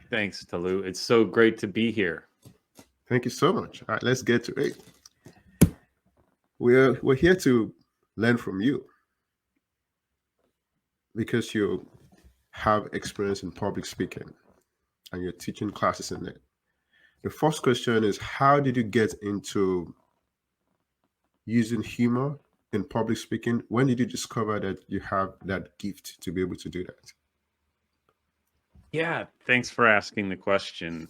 Thanks, Talu. It's so great to be here. Thank you so much. All right, let's get to it. We're here to learn from you because you have experience in public speaking and you're teaching classes in it. The first question is, how did you get into using humor in public speaking? When did you discover that you have that gift to be able to do that? Yeah, thanks for asking the question.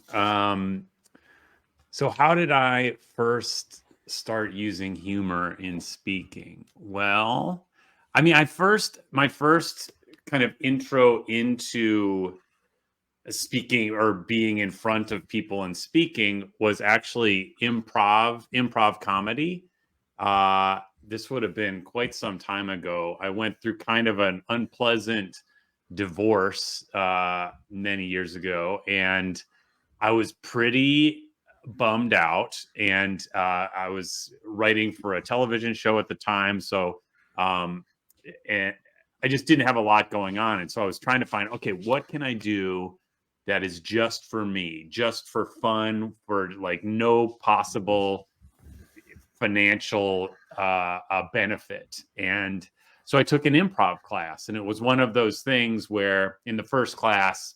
So how did I first start using humor in speaking? Well, I mean, my first kind of intro into speaking or being in front of people and speaking was actually improv comedy. This would have been quite some time ago. I went through kind of an unpleasant divorce many years ago, and I was pretty bummed out, and I was writing for a television show at the time, so and I just didn't have a lot going on, and so I was trying to find, okay, what can I do that is just for me, just for fun, for like no possible financial benefit. And so I took an improv class, and it was one of those things where in the first class,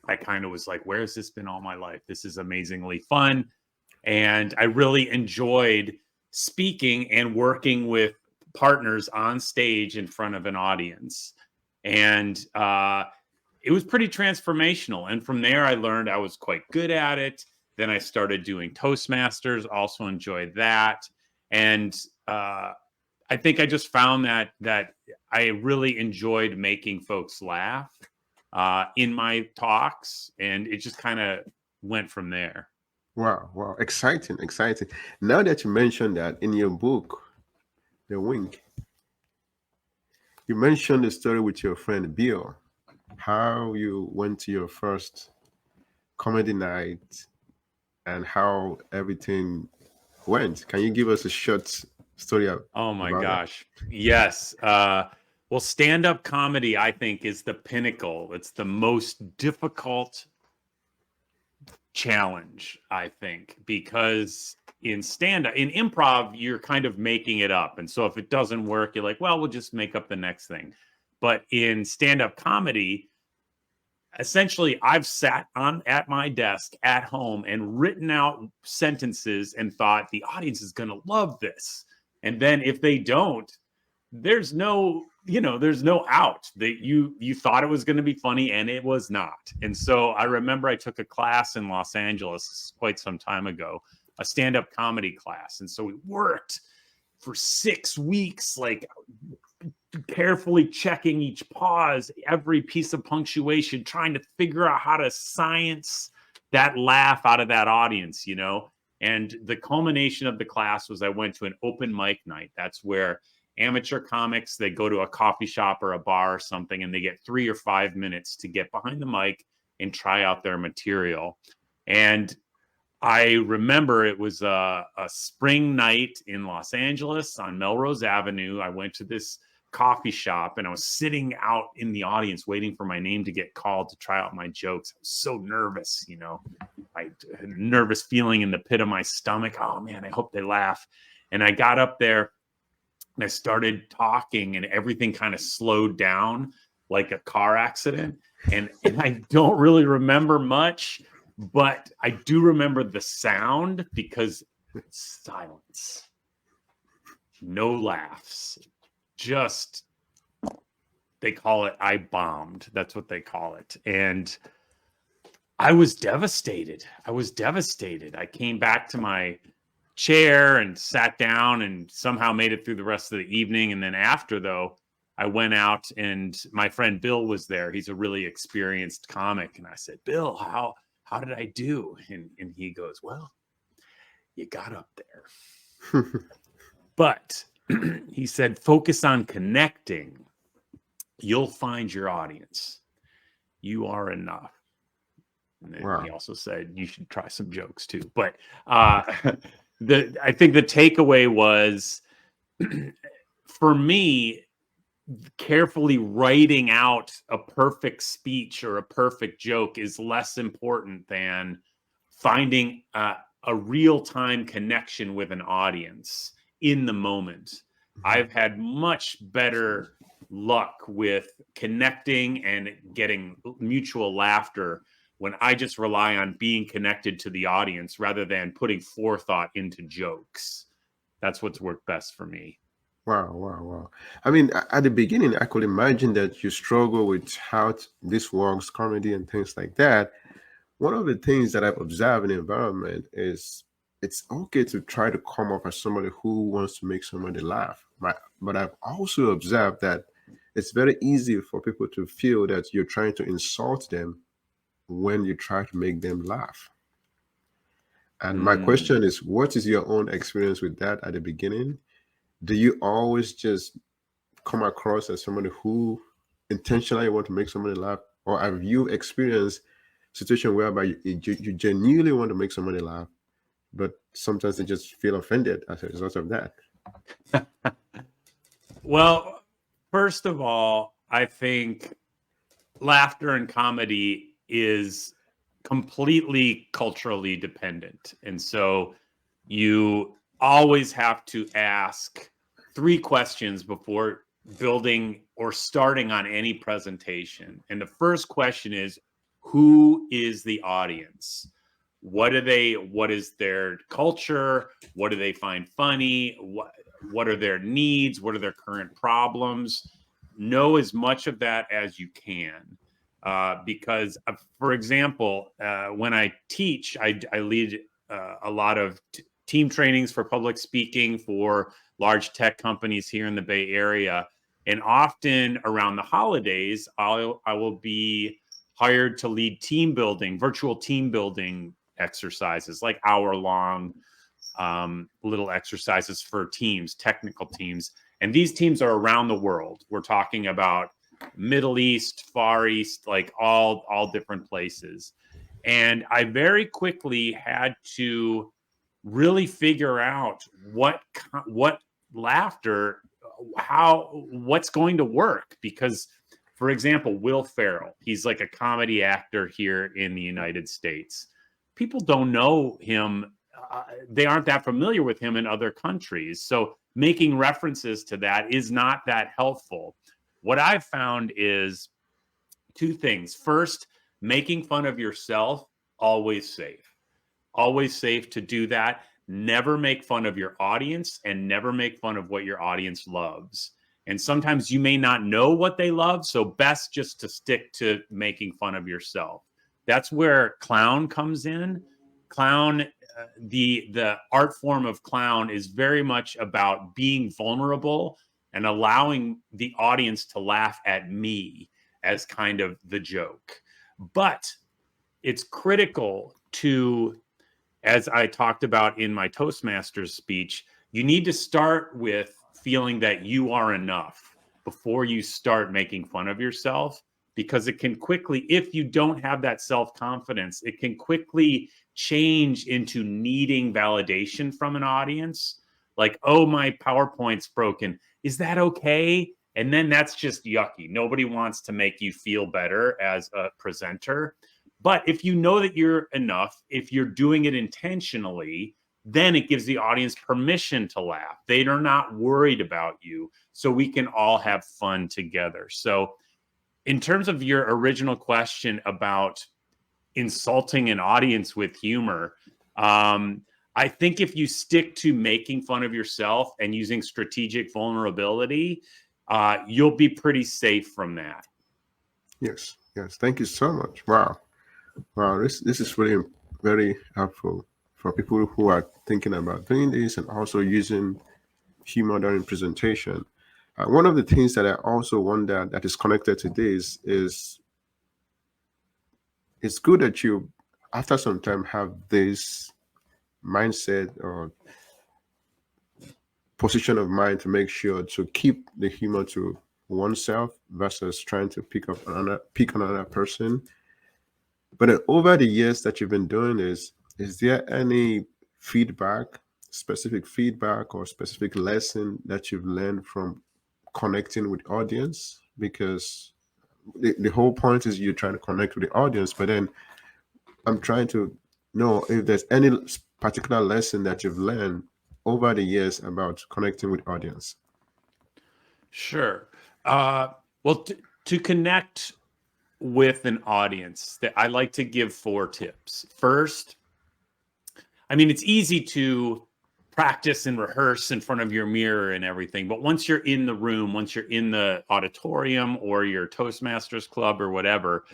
I kind of was like, where has this been all my life? This is amazingly fun. And I really enjoyed speaking and working with partners on stage in front of an audience. And it was pretty transformational. And from there, I learned I was quite good at it. Then I started doing Toastmasters, also enjoyed that. And I think I just found that I really enjoyed making folks laugh in my talks, and it just kind of went from there. Wow, wow, exciting, exciting. Now that you mentioned that in your book, The Wink, you mentioned the story with your friend Bill, how you went to your first comedy night and how everything went. Can you give us a short story Oh my about that? gosh. Yes. Well, stand-up comedy, I think, is the pinnacle. It's the most difficult challenge, I think, because in improv, you're kind of making it up. And so if it doesn't work, you're like, well, we'll just make up the next thing. But in stand-up comedy, essentially I've sat at my desk at home and written out sentences and thought the audience is going to love this. And then if they don't, there's no out. That you thought it was going to be funny and it was not. And so I remember I took a class in Los Angeles quite some time ago, a stand-up comedy class. And so we worked for 6 weeks, like carefully checking each pause, every piece of punctuation, trying to figure out how to science that laugh out of that audience, And the culmination of the class was I went to an open mic night. That's where amateur comics, they go to a coffee shop or a bar or something, and they get 3 or 5 minutes to get behind the mic and try out their material. And I remember it was a spring night in Los Angeles on Melrose Avenue. I went to this coffee shop and I was sitting out in the audience waiting for my name to get called to try out my jokes. I was so nervous, I had a nervous feeling in the pit of my stomach. Oh man, I hope they laugh. And I got up there and I started talking and everything kind of slowed down like a car accident. And I don't really remember much, but I do remember the sound because silence, no laughs. Just, they call it, I bombed. That's what they call it. And I was devastated. I came back to my chair and sat down and somehow made it through the rest of the evening. And then after, though, I went out and my friend Bill was there. He's a really experienced comic. And I said, Bill, how did I do? And he goes, well, you got up there. But he said, focus on connecting. You'll find your audience. You are enough. And then Wow. he also said, you should try some jokes too. But I think the takeaway was, for me, carefully writing out a perfect speech or a perfect joke is less important than finding a real-time connection with an audience in the moment. I've had much better luck with connecting and getting mutual laughter when I just rely on being connected to the audience rather than putting forethought into jokes. That's what's worked best for me. Wow, wow, wow. I mean, at the beginning, I could imagine that you struggle with how this works, comedy and things like that. One of the things that I've observed in the environment is it's okay to try to come off as somebody who wants to make somebody laugh. But I've also observed that it's very easy for people to feel that you're trying to insult them when you try to make them laugh. And my question is, what is your own experience with that at the beginning? Do you always just come across as somebody who intentionally want to make somebody laugh, or have you experienced situation whereby you genuinely want to make somebody laugh, but sometimes they just feel offended as a result of that? Well, first of all, I think laughter and comedy is completely culturally dependent. And so you always have to ask 3 questions before building or starting on any presentation. And the first question is, who is the audience? What is their culture? What do they find funny? What are their needs? What are their current problems? Know as much of that as you can. Because, for example, when I teach, I lead a lot of team trainings for public speaking for large tech companies here in the Bay Area. And often around the holidays, I will be hired to lead virtual team building exercises, like hour-long little exercises for teams, technical teams. And these teams are around the world. We're talking about Middle East, Far East, like all different places. And I very quickly had to really figure out what laughter, what's going to work. Because, for example, Will Ferrell, he's like a comedy actor here in the United States. People don't know him. They aren't that familiar with him in other countries. So making references to that is not that helpful. What I've found is 2 things. First, making fun of yourself, always safe. Always safe to do that. Never make fun of your audience and never make fun of what your audience loves. And sometimes you may not know what they love, so best just to stick to making fun of yourself. That's where clown comes in. Clown, the art form of clown is very much about being vulnerable and allowing the audience to laugh at me as kind of the joke. But it's critical to, as I talked about in my Toastmasters speech, you need to start with feeling that you are enough before you start making fun of yourself, because it can quickly, if you don't have that self-confidence, it can quickly change into needing validation from an audience. Like, oh, my PowerPoint's broken. Is that okay? And then that's just yucky. Nobody wants to make you feel better as a presenter. But if you know that you're enough, if you're doing it intentionally, then it gives the audience permission to laugh. They are not worried about you. So we can all have fun together. So in terms of your original question about insulting an audience with humor, I think if you stick to making fun of yourself and using strategic vulnerability, you'll be pretty safe from that. Yes, yes. Thank you so much. Wow. Wow, this is really very helpful for people who are thinking about doing this and also using humor during presentation. One of the things that I also wonder that is connected to this is it's good that you, after some time, have this mindset or position of mind to make sure to keep the humor to oneself versus trying to pick another person. But over the years that you've been doing this, is there any feedback, specific feedback or specific lesson that you've learned from connecting with audience? Because the whole point is you're trying to connect with the audience, but then I'm trying to know if there's any particular lesson that you've learned over the years about connecting with audience. Sure. Well, to connect with an audience, that I like to give 4 tips. First, I mean, it's easy to practice and rehearse in front of your mirror and everything, but once you're in the room, once you're in the auditorium or your Toastmasters club or whatever,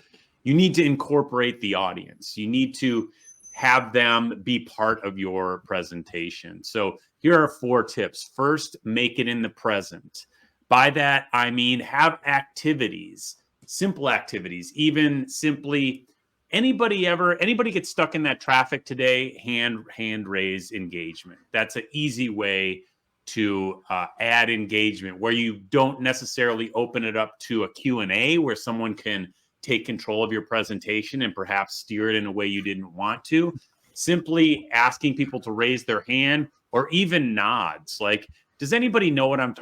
you need to incorporate the audience. You need to have them be part of your presentation. So here are 4 tips. First, make it in the present. By that, I mean have activities, simple activities, even simply anybody get stuck in that traffic today, hand raise engagement. That's an easy way to add engagement where you don't necessarily open it up to a Q&A where someone can take control of your presentation and perhaps steer it in a way you didn't want to. Simply asking people to raise their hand or even nods. Like, does anybody know what I'm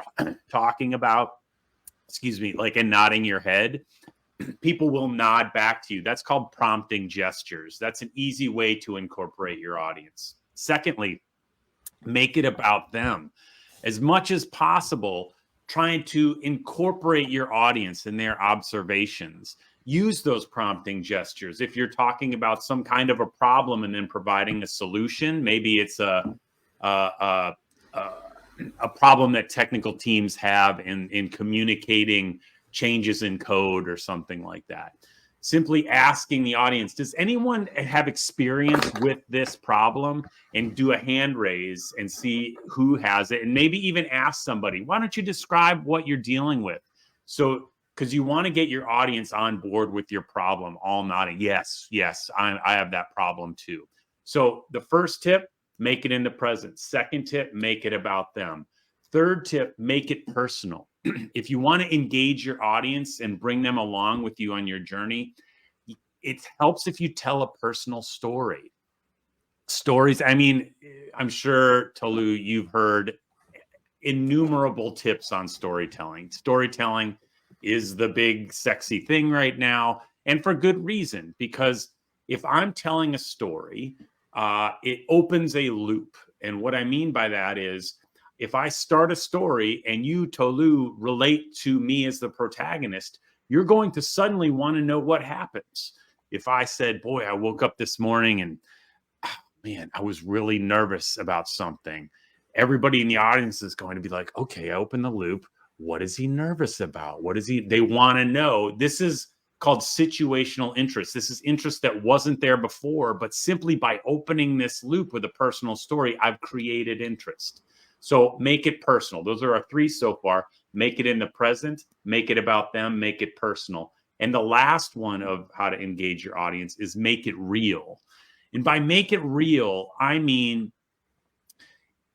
talking about? Excuse me, like, and nodding your head. People will nod back to you. That's called prompting gestures. That's an easy way to incorporate your audience. Secondly, make it about them. As much as possible, trying to incorporate your audience in their observations. Use those prompting gestures. If you're talking about some kind of a problem and then providing a solution, maybe it's a problem that technical teams have in communicating changes in code or something like that. Simply asking the audience, does anyone have experience with this problem? And do a hand raise and see who has it. And maybe even ask somebody, why don't you describe what you're dealing with? So, because you want to get your audience on board with your problem, all nodding. Yes, I have that problem too. So the first tip, make it in the present. Second tip, make it about them. Third tip, make it personal. If you want to engage your audience and bring them along with you on your journey, it helps if you tell a personal story. Stories, I mean, I'm sure, Tolu, you've heard innumerable tips on storytelling. Storytelling is the big sexy thing right now, and for good reason, because if I'm telling a story, it opens a loop. And what I mean by that is, if I start a story and you, Tolu, relate to me as the protagonist, you're going to suddenly want to know what happens. If I said, boy, I woke up this morning and, man, I was really nervous about something, everybody in the audience is going to be like, okay, I open the loop. What is he nervous about? They want to know. This is called situational interest. This is interest that wasn't there before, but simply by opening this loop with a personal story, I've created interest. So make it personal. Those are our 3 so far. Make it in the present, make it about them, make it personal. And the last one of how to engage your audience is make it real. And by make it real, I mean,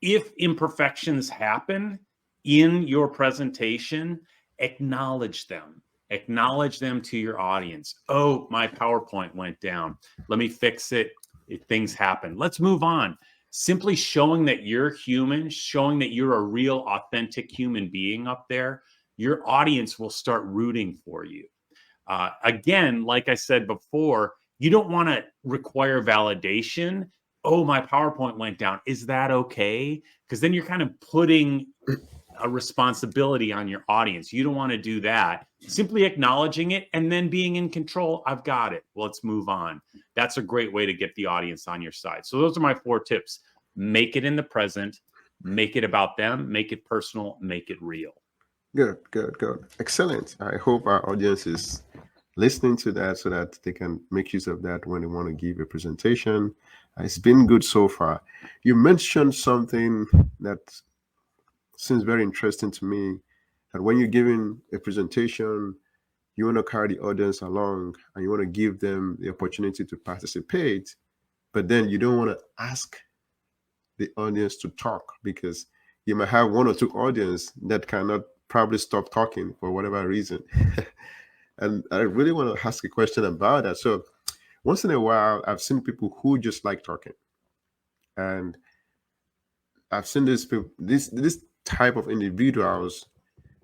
if imperfections happen in your presentation, acknowledge them. Acknowledge them to your audience. Oh, my PowerPoint went down. Let me fix it. If things happen, let's move on. Simply showing that you're human, showing that you're a real, authentic human being up there, your audience will start rooting for you. Again, like I said before, you don't want to require validation. Oh, my PowerPoint went down. Is that okay? Because then you're kind of putting a responsibility on your audience. You don't want to do that. Simply acknowledging it and then being in control. I've got it. Let's move on. That's a great way to get the audience on your side. So those are my 4 tips. Make it in the present, make it about them, make it personal, make it real. Good. Excellent. I hope our audience is listening to that so that they can make use of that when they want to give a presentation. It's been good so far. You mentioned something that seems very interesting to me, that when you're giving a presentation, you want to carry the audience along and you want to give them the opportunity to participate, but then you don't want to ask the audience to talk, because you might have 1 or 2 audience that cannot probably stop talking for whatever reason. And I really want to ask a question about that. So once in a while, I've seen people who just like talking, and I've seen this type of individuals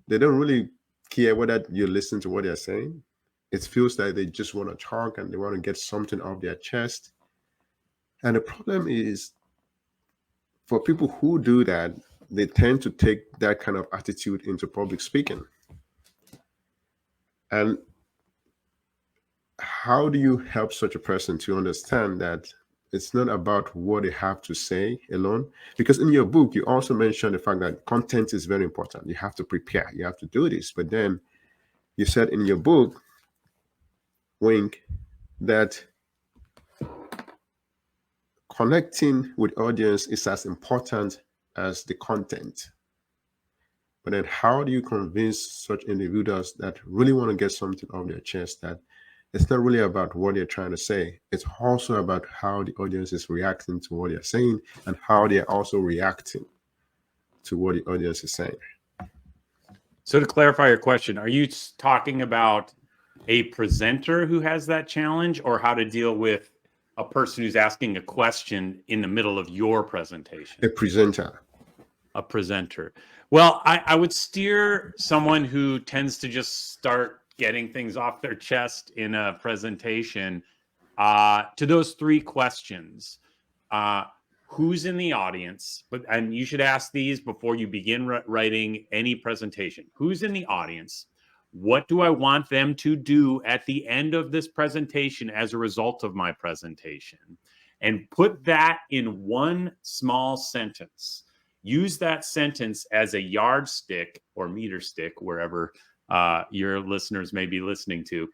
they don't really care whether you listen to what they're saying. It feels like they just want to talk and they want to get something off their chest. And the problem is, for people who do that, they tend to take that kind of attitude into public speaking. And how do you help such a person to understand that it's not about what they have to say alone? Because in your book, you also mentioned the fact that content is very important. You have to prepare, you have to do this. But then you said in your book, Wink, that connecting with audience is as important as the content. But then how do you convince such individuals that really want to get something off their chest, that it's not really about what they're trying to say, it's also about how the audience is reacting to what they're saying and how they're also reacting to what the audience is saying? So to clarify your question, are you talking about a presenter who has that challenge, or how to deal with a person who's asking a question in the middle of your presentation? A presenter. A presenter. Well, I would steer someone who tends to just start getting things off their chest in a presentation to those three questions. Who's in the audience? And you should ask these before you begin writing any presentation. Who's in the audience? What do I want them to do at the end of this presentation as a result of my presentation? And put that in one small sentence. Use that sentence as a yardstick or meter stick, wherever your listeners may be listening to,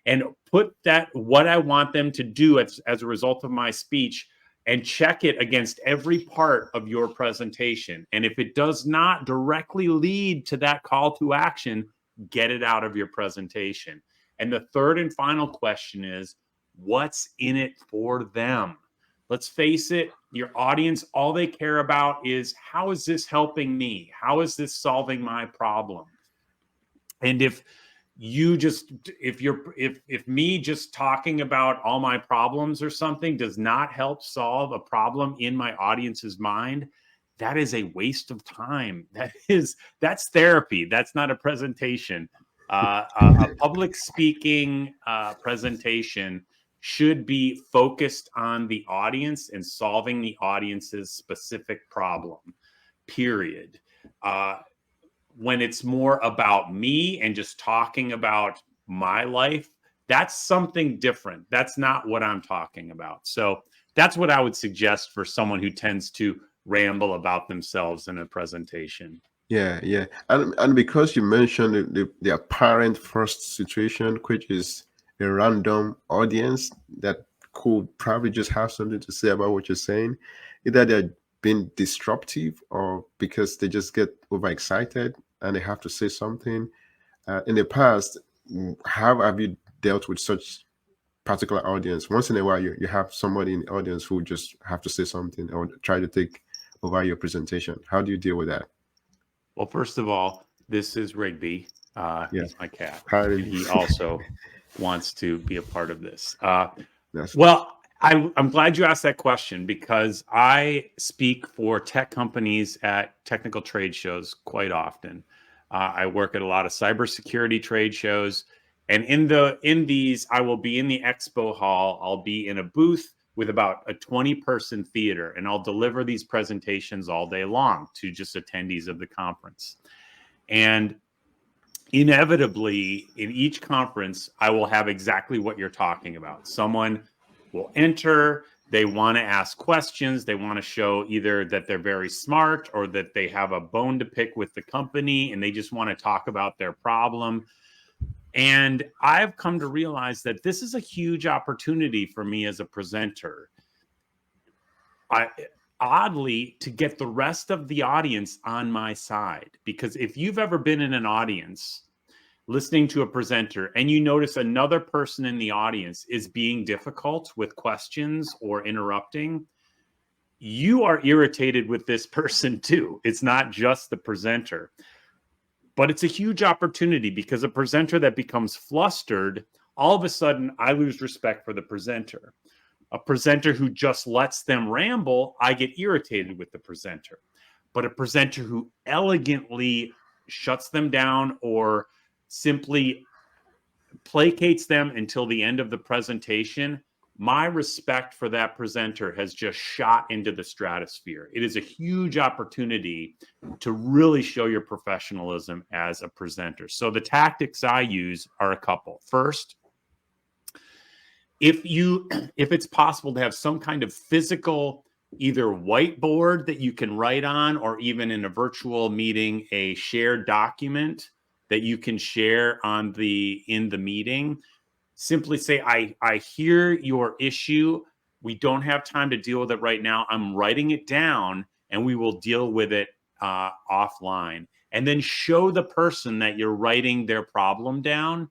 and put that, what I want them to do as a result of my speech, and check it against every part of your presentation. And if it does not directly lead to that call to action, get it out of your presentation. And the third and final question is, what's in it for them? Let's face it, your audience, all they care about is, how is this helping me? How is this solving my problem? And if me just talking about all my problems or something does not help solve a problem in my audience's mind, that is a waste of time. That's therapy. That's not a presentation. A public speaking presentation should be focused on the audience and solving the audience's specific problem, period. When it's more about me and just talking about my life, that's something different. That's not what I'm talking about. So that's what I would suggest for someone who tends to ramble about themselves in a presentation. Yeah, yeah. And because you mentioned the apparent first situation, which is a random audience that could probably just have something to say about what you're saying, either they're being disruptive or because they just get overexcited and they have to say something. In the past, how have you dealt with such particular audience? Once in a while, you have somebody in the audience who just have to say something or try to take over your presentation. How do you deal with that? Well, first of all, this is Rigby. He's my cat. Hi. He also wants to be a part of this. Yes. Well, I'm glad you asked that question, because I speak for tech companies at technical trade shows quite often. I work at a lot of cybersecurity trade shows, and in these, I will be in the expo hall. I'll be in a booth with about a 20-person theater, and I'll deliver these presentations all day long to just attendees of the conference. And inevitably, in each conference, I will have exactly what you're talking about. Someone will enter, they want to ask questions, they want to show either that they're very smart or that they have a bone to pick with the company, and they just want to talk about their problem. And I've come to realize that this is a huge opportunity for me as a presenter. Oddly, to get the rest of the audience on my side. Because if you've ever been in an audience listening to a presenter and you notice another person in the audience is being difficult with questions or interrupting, you are irritated with this person too. It's not just the presenter. But it's a huge opportunity, because a presenter that becomes flustered, all of a sudden, I lose respect for the presenter. A presenter who just lets them ramble, I get irritated with the presenter. But a presenter who elegantly shuts them down or simply placates them until the end of the presentation, my respect for that presenter has just shot into the stratosphere. It is a huge opportunity to really show your professionalism as a presenter. So the tactics I use are a couple. First, if it's possible to have some kind of physical, either whiteboard that you can write on, or even in a virtual meeting, a shared document that you can share in the meeting, simply say, I hear your issue. We don't have time to deal with it right now. I'm writing it down and we will deal with it offline. And then show the person that you're writing their problem down.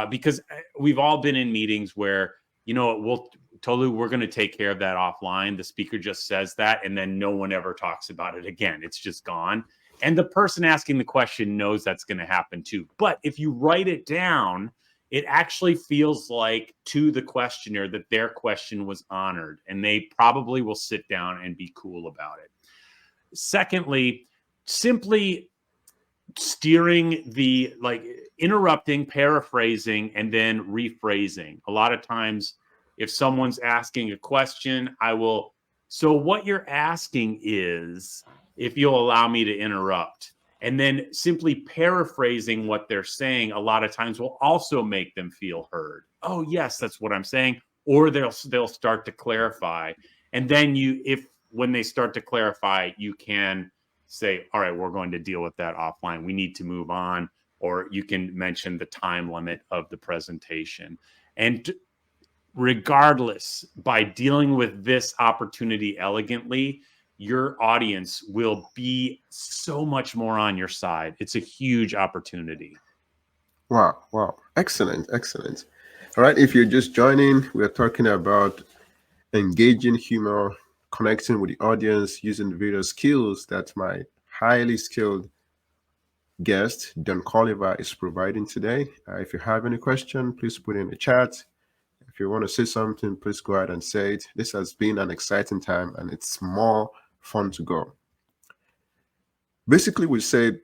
Because we've all been in meetings where, Tolu, we're going to take care of that offline. The speaker just says that, and then no one ever talks about it again. It's just gone. And the person asking the question knows that's going to happen too. But if you write it down, it actually feels like to the questioner that their question was honored, and they probably will sit down and be cool about it. Secondly, simply steering interrupting, paraphrasing, and then rephrasing. A lot of times, if someone's asking a question, so what you're asking is, if you'll allow me to interrupt, and then simply paraphrasing what they're saying a lot of times will also make them feel heard. Oh, yes, that's what I'm saying. Or they'll start to clarify. And then when they start to clarify, you can say, all right, we're going to deal with that offline. We need to move on. Or you can mention the time limit of the presentation. And regardless, by dealing with this opportunity elegantly, your audience will be so much more on your side. It's a huge opportunity. Wow. Excellent. All right, if you're just joining, we're talking about engaging humor, connecting with the audience using the various skills that my highly skilled guest, Don Colliver, is providing today. If you have any question, please put it in the chat. If you want to say something, please go ahead and say it. This has been an exciting time, and it's more fun to go. Basically, we said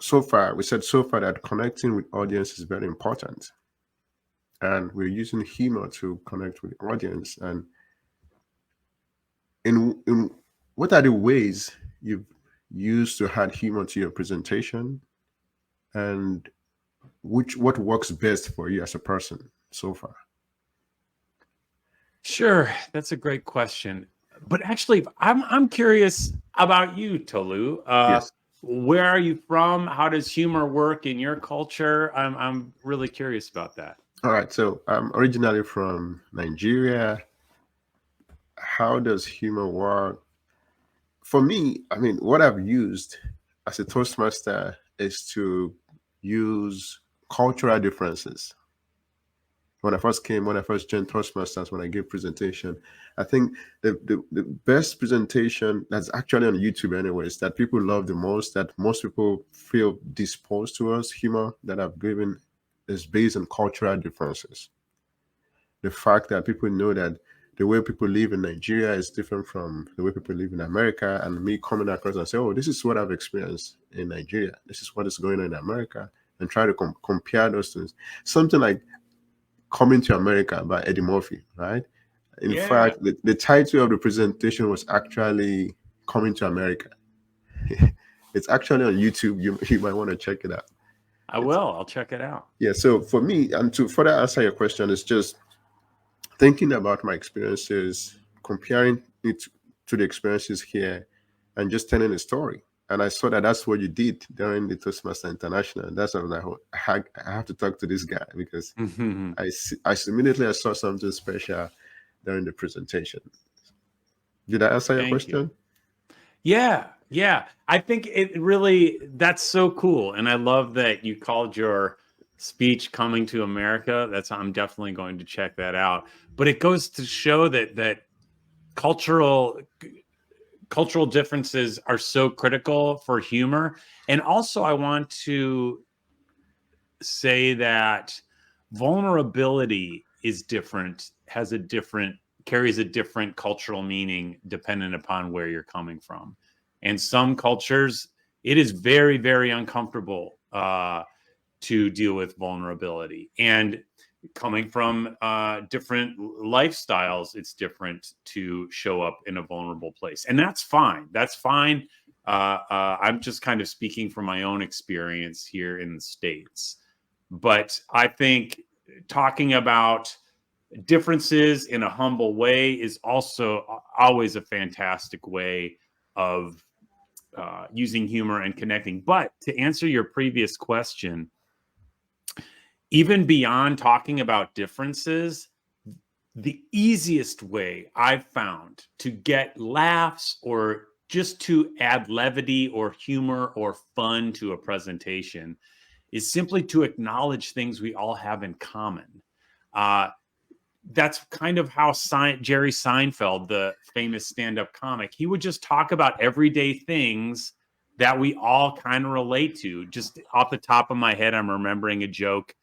so far that connecting with audience is very important, and we're using humor to connect with the audience. And in what are the ways you've used to add humor to your presentation, and what works best for you as a person so far? Sure, that's a great question. But actually, I'm curious about you, Tolu. Yes. Where are you from? How does humor work in your culture? I'm really curious about that. All right. So I'm originally from Nigeria. How does humor work? For me, what I've used as a Toastmaster is to use cultural differences. When I first joined Toastmasters, when I gave presentation, I think the best presentation that's actually on YouTube anyways, that people love the most, that most people feel disposed towards humor that I've given, is based on cultural differences. The fact that people know that the way people live in Nigeria is different from the way people live in America, and me coming across and say, oh, this is what I've experienced in Nigeria, this is what is going on in America, and try to compare those things. Something like Coming to America by Eddie Murphy, right? In fact, the title of the presentation was actually Coming to America. It's actually on YouTube. You might want to check it out. I'll check it out. Yeah, so for me, and to further answer your question, it's just thinking about my experiences, comparing it to the experiences here, and just telling a story. And I saw that that's what you did during the Toastmasters International. That's what I have to talk to this guy, because I immediately saw something special during the presentation. Did I answer your question? Yeah. I think that's so cool. And I love that you called your speech Coming to America. I'm definitely going to check that out. But it goes to show that cultural differences are so critical for humor. And also, I want to say that vulnerability is different, carries a different cultural meaning dependent upon where you're coming from. And some cultures, It is very, very uncomfortable to deal with vulnerability. And coming from different lifestyles, it's different to show up in a vulnerable place. And that's fine. That's fine. I'm just kind of speaking from my own experience here in the States. But I think talking about differences in a humble way is also always a fantastic way of using humor and connecting. But to answer your previous question, even beyond talking about differences, the easiest way I've found to get laughs or just to add levity or humor or fun to a presentation is simply to acknowledge things we all have in common. That's kind of how Jerry Seinfeld, the famous stand-up comic, he would just talk about everyday things that we all kind of relate to. Just off the top of my head, I'm remembering a joke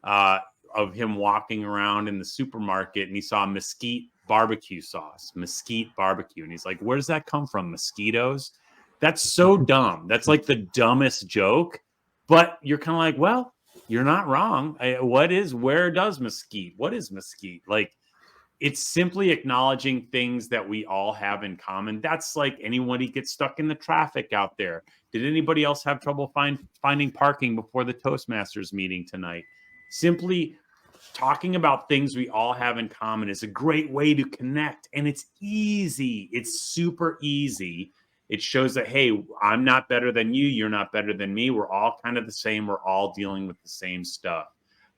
of him walking around in the supermarket and he saw mesquite barbecue sauce, mesquite barbecue. And he's like, where does that come from? Mosquitoes? That's so dumb. That's like the dumbest joke. But you're kind of like, well, you're not wrong. Where does mesquite? What is mesquite? Like, it's simply acknowledging things that we all have in common. That's like anybody gets stuck in the traffic out there. Did anybody else have trouble finding parking before the Toastmasters meeting tonight? Simply talking about things we all have in common is a great way to connect. And it's easy. It's super easy. It shows that, hey, I'm not better than you. You're not better than me. We're all kind of the same. We're all dealing with the same stuff.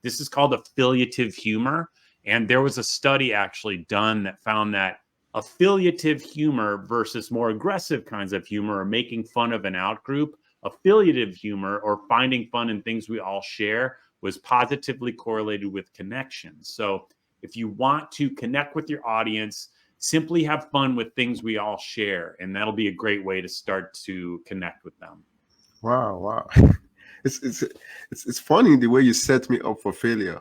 This is called affiliative humor. And there was a study actually done that found that affiliative humor versus more aggressive kinds of humor, or making fun of an outgroup, affiliative humor or finding fun in things we all share, was positively correlated with connection. So if you want to connect with your audience, simply have fun with things we all share, and that'll be a great way to start to connect with them. Wow. It's funny the way you set me up for failure.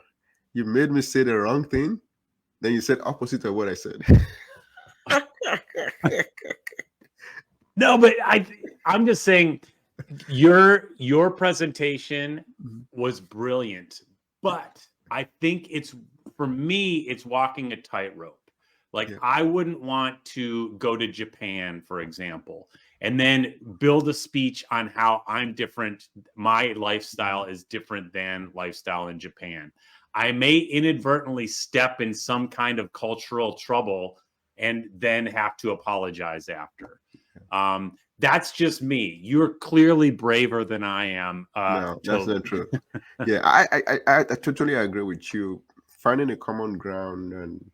You made me say the wrong thing, then you said opposite of what I said. No, but I'm just saying your presentation was brilliant, but I think for me, it's walking a tightrope. Like, yeah. I wouldn't want to go to Japan, for example, and then build a speech on how I'm different. My lifestyle is different than lifestyle in Japan. I may inadvertently step in some kind of cultural trouble and then have to apologize after. That's just me. You're clearly braver than I am. No, that's not true. Yeah, I totally agree with you. Finding a common ground and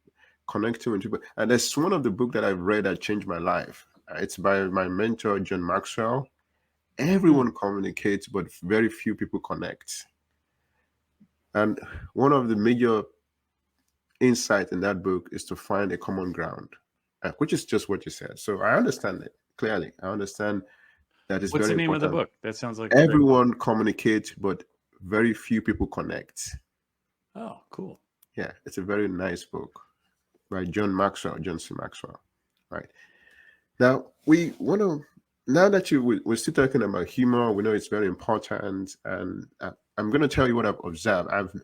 connecting with people. And there's one of the books that I've read that changed my life. It's by my mentor, John Maxwell. Everyone communicates, but very few people connect. And one of the major insights in that book is to find a common ground, which is just what you said. So I understand it clearly. I understand that it's What's very the name important. Of the book? That sounds like everyone communicates, but very few people connect. Oh, cool. Yeah, it's a very nice book by John C. Maxwell. Right. Now, now that we're still talking about humor, we know it's very important. And I'm going to tell you what I've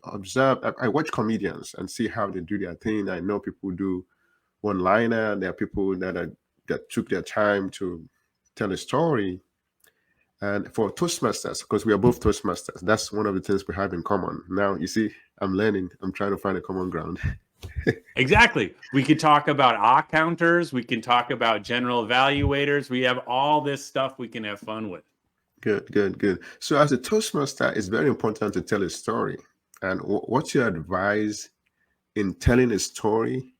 observed. I watch comedians and see how they do their thing. I know people do one-liner. There are people that took their time to tell a story. And for Toastmasters, because we are both Toastmasters, that's one of the things we have in common. Now, you see, I'm learning. I'm trying to find a common ground. Exactly. We could talk about counters. We can talk about general evaluators. We have all this stuff we can have fun with. Good. So as a Toastmaster, it's very important to tell a story. And what's your advice in telling a story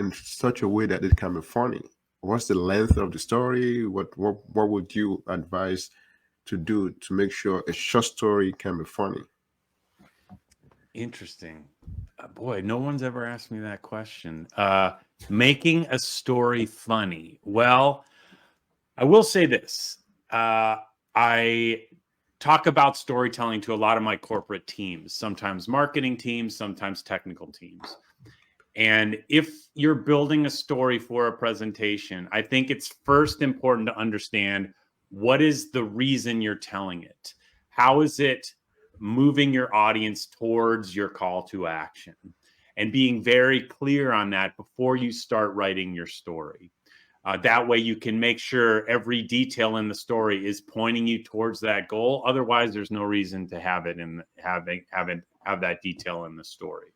in such a way that it can be funny? What's the length of the story? What would you advise to do to make sure a short story can be funny? Interesting. Boy, no one's ever asked me that question. Making a story funny. Well, I will say this. I talk about storytelling to a lot of my corporate teams, sometimes marketing teams, sometimes technical teams. And if you're building a story for a presentation, I think it's first important to understand What is the reason you're telling it? How is it moving your audience towards your call to action? And being very clear on that before you start writing your story. That way you can make sure every detail in the story is pointing you towards that goal. Otherwise, there's no reason to have it in have that detail in the story.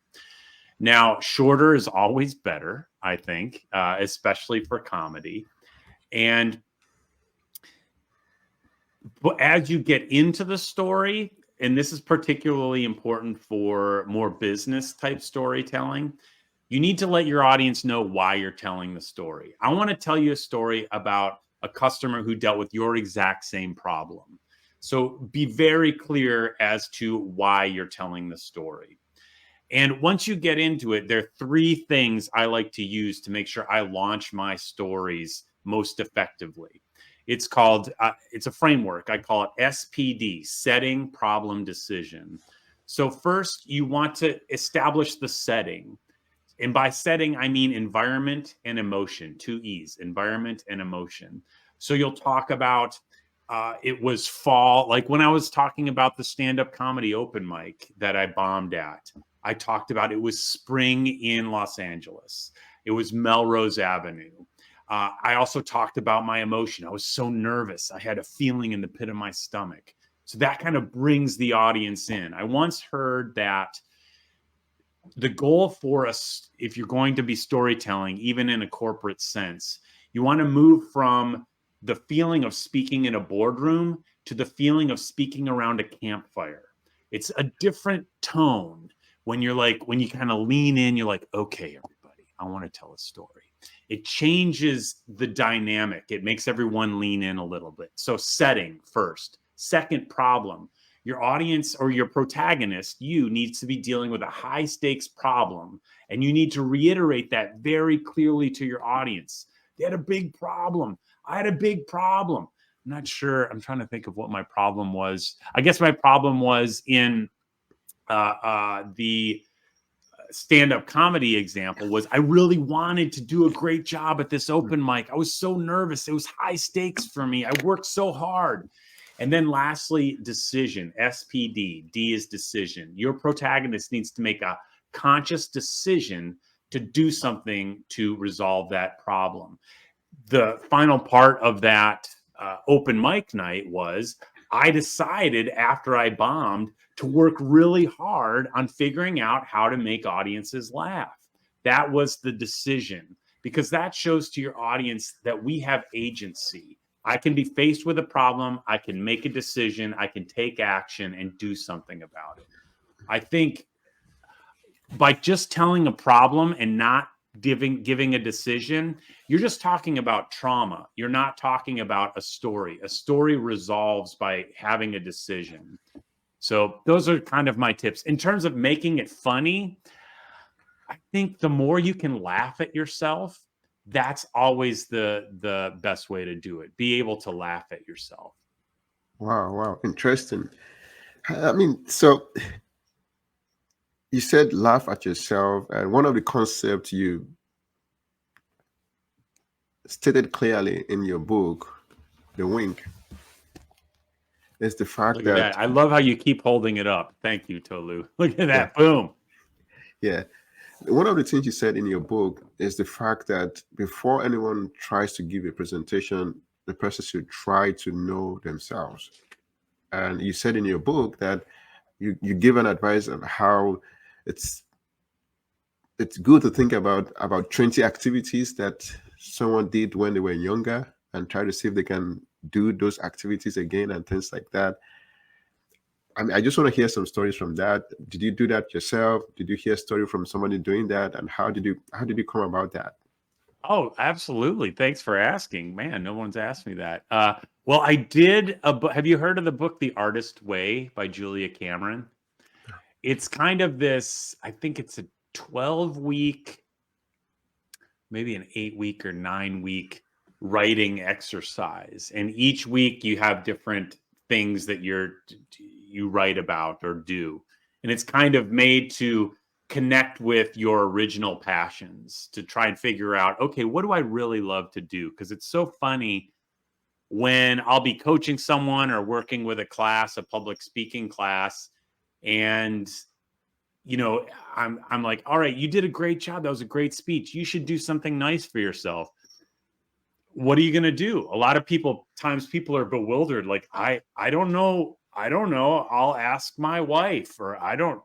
Now, shorter is always better, I think, especially for comedy. And but as you get into the story, and this is particularly important for more business type storytelling, you need to let your audience know why you're telling the story. I want to tell you a story about a customer who dealt with your exact same problem. So be very clear as to why you're telling the story. And once you get into it, there are 3 things I like to use to make sure I launch my stories most effectively. It's called, it's a framework. I call it SPD, setting, problem, decision. So first, you want to establish the setting. And by setting, I mean environment and emotion, 2 E's, environment and emotion. So you'll talk about, it was fall. Like when I was talking about the stand-up comedy open mic that I bombed at, I talked about it was spring in Los Angeles. It was Melrose Avenue. I also talked about my emotion. I was so nervous. I had a feeling in the pit of my stomach. So that kind of brings the audience in. I once heard that the goal for us, if you're going to be storytelling, even in a corporate sense, you want to move from the feeling of speaking in a boardroom to the feeling of speaking around a campfire. It's a different tone when you're like, when you kind of lean in, you're like, okay, everybody, I want to tell a story. It changes the dynamic. It makes everyone lean in a little bit. So setting first. Second, problem. Your audience or your protagonist, you, needs to be dealing with a high stakes problem. And you need to reiterate that very clearly to your audience. They had a big problem. I had a big problem. I'm not sure. I'm trying to think of what my problem was. I guess my problem was in the stand-up comedy example was I really wanted to do a great job at this open mic. I was so nervous. It was high stakes for me. I worked so hard. And then lastly, decision, SPD. D is decision. Your protagonist needs to make a conscious decision to do something to resolve that problem. The final part of that open mic night was I decided after I bombed to work really hard on figuring out how to make audiences laugh. That was the decision, because that shows to your audience that we have agency. I can be faced with a problem. I can make a decision. I can take action and do something about it. I think by just telling a problem and not giving a decision, you're just talking about trauma. You're not talking about a story. A story resolves by having a decision. So those are kind of my tips. In terms of making it funny, I think the more you can laugh at yourself, that's always the best way to do it. Be able to laugh at yourself. Wow, interesting. I mean, so you said laugh at yourself, and one of the concepts you stated clearly in your book, The Wink, is the fact Look at that. I love how you keep holding it up. Thank you, Tolu. Look at that. Yeah. Boom. Yeah. One of the things you said in your book is the fact that before anyone tries to give a presentation, the person should try to know themselves. And you said in your book that you give an advice on how it's good to think about 20 activities that someone did when they were younger and try to see if they can do those activities again and things like that. I mean, I just want to hear some stories from that. Did you do that yourself? Did you hear a story from somebody doing that? And how did you come about that? Oh, absolutely. Thanks for asking. Man, no one's asked me that. Well, I did. Have you heard of the book, The Artist Way by Julia Cameron? It's kind of this, I think it's a 12-week, maybe an 8-week or 9-week writing exercise. And each week you have different things that you write about or do. And it's kind of made to connect with your original passions, to try and figure out, okay, what do I really love to do? Because it's so funny when I'll be coaching someone or working with a class, a public speaking class, and I'm like, all right, you did a great job. That was a great speech. You should do something nice for yourself. What are you going to do? A lot of people are bewildered. Like, I don't know. I'll ask my wife, or I don't,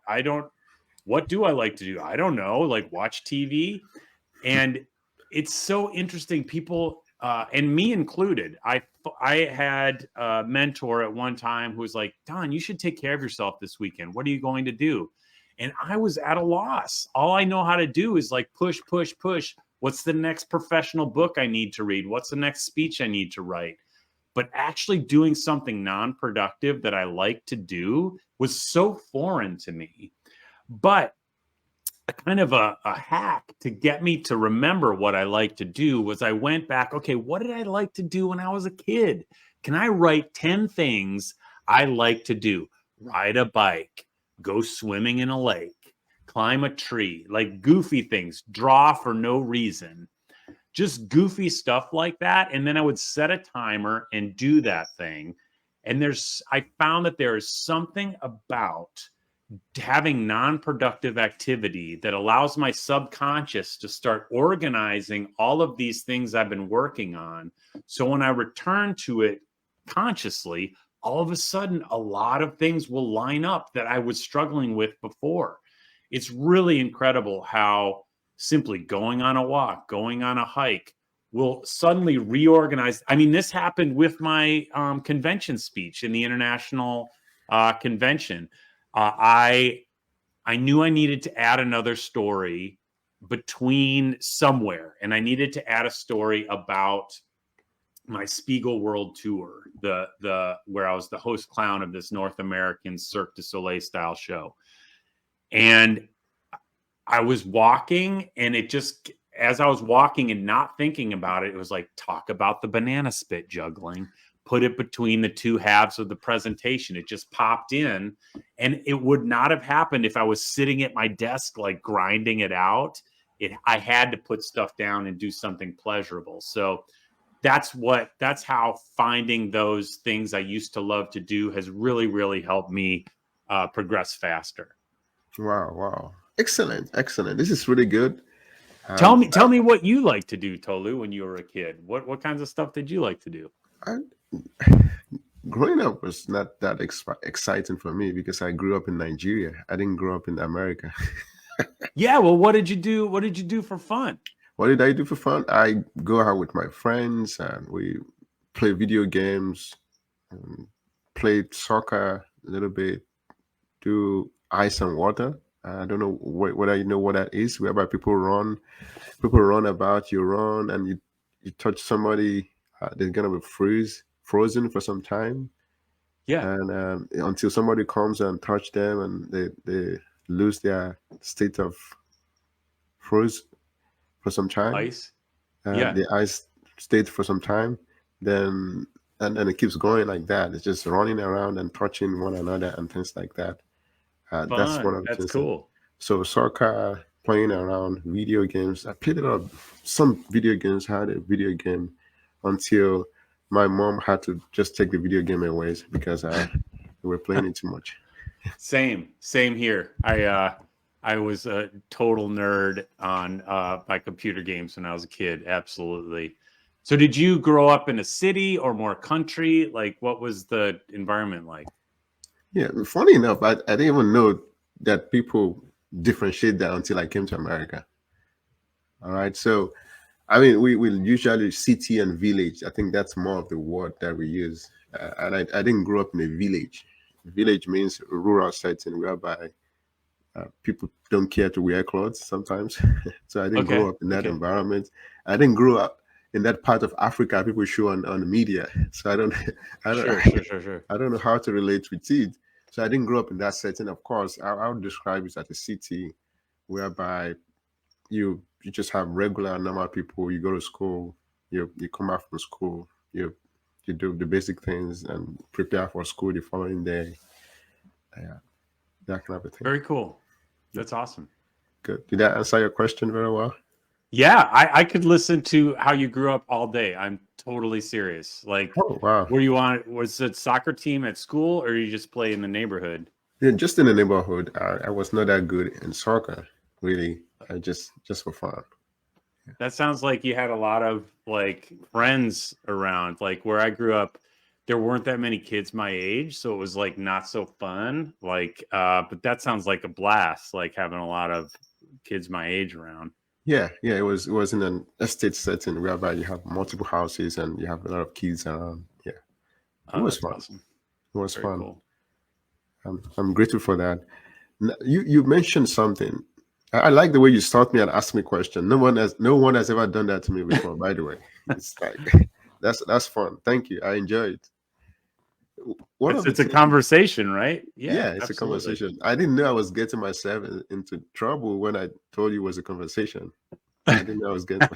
what do I like to do? I don't know, like watch TV. And it's so interesting. People, and me included, I had a mentor at one time who was like, Don, you should take care of yourself this weekend. What are you going to do? And I was at a loss. All I know how to do is like push. What's the next professional book I need to read? What's the next speech I need to write? But actually doing something non-productive that I like to do was so foreign to me. But a kind of a hack to get me to remember what I like to do was I went back, okay, what did I like to do when I was a kid? Can I write 10 things I like to do? Ride a bike, go swimming in a lake, climb a tree, like goofy things, draw for no reason, just goofy stuff like that. And then I would set a timer and do that thing. And I found that there is something about having non-productive activity that allows my subconscious to start organizing all of these things I've been working on. So when I return to it consciously, all of a sudden, a lot of things will line up that I was struggling with before. It's really incredible how simply going on a walk, going on a hike will suddenly reorganize. I mean, this happened with my convention speech in the international convention. I knew I needed to add another story between somewhere, and I needed to add a story about my Spiegel World Tour, the where I was the host clown of this North American Cirque du Soleil style show. And I was walking, and as I was walking and not thinking about it, it was like, talk about the banana spit juggling, put it between the two halves of the presentation. It just popped in, and it would not have happened if I was sitting at my desk, like grinding it out. I had to put stuff down and do something pleasurable. So that's how finding those things I used to love to do has really, really helped me progress faster. Wow. Excellent. This is really good. Tell me what you like to do, Tolu, when you were a kid. What kinds of stuff did you like to do? Growing up was not that exciting for me because I grew up in Nigeria. I didn't grow up in America. Yeah, well, what did you do? What did you do for fun? What did I do for fun? I go out with my friends and we play video games, play soccer a little bit, do ice and water. I don't know whether you know what that is, whereby people run about, you run and you touch somebody, they're going to be frozen for some time. Yeah. And until somebody comes and touch them and they lose their state of froze for some time. Ice. Yeah. The ice state for some time. Then and it keeps going like that. It's just running around and touching one another and things like that. That's one of the things. Cool. So soccer, playing around, video games. I played some video games, had a video game until my mom had to just take the video game away because we were playing it too much. Same here. I was a total nerd on my computer games when I was a kid. Absolutely. So did you grow up in a city or more country? Like, what was the environment like? Yeah, funny enough, I didn't even know that people differentiate that until I came to America. All right. So, I mean, we usually city and village. I think that's more of the word that we use. And I didn't grow up in a village. Village means a rural setting whereby people don't care to wear clothes sometimes. So I didn't grow up in that environment. I didn't grow up in that part of Africa people show on the media. So I don't Sure. I don't know how to relate with it. So I didn't grow up in that setting. Of course, I would describe it as a city whereby you just have regular normal people. You go to school, you come out from school, you do the basic things and prepare for school the following day. Yeah, that kind of a thing. Very cool. That's awesome. Good. Did that answer your question very well? Yeah, I could listen to how you grew up all day. I'm totally serious. Like, Oh, wow. were you on? Was it soccer team at school, or you just play in the neighborhood? Yeah, just in the neighborhood. I was not that good in soccer, really. I just for fun. That sounds like you had a lot of like friends around. Like where I grew up, there weren't that many kids my age, so it was like not so fun. Like, but that sounds like a blast. Like having a lot of kids my age around. Yeah. It was in an estate setting whereby you have multiple houses and you have a lot of kids around. Yeah, it Oh, was that's fun. awesome. It was Very fun. cool. I'm grateful for that. You mentioned something. I like the way you start me and ask me questions. No one has ever done that to me before. By the way, it's like that's fun. Thank you. I enjoy it. One of the It's a things, conversation, right? yeah, Yeah, it's a absolutely. conversation. I didn't know I was getting myself into trouble when I told you it was a conversation. I didn't know I was getting,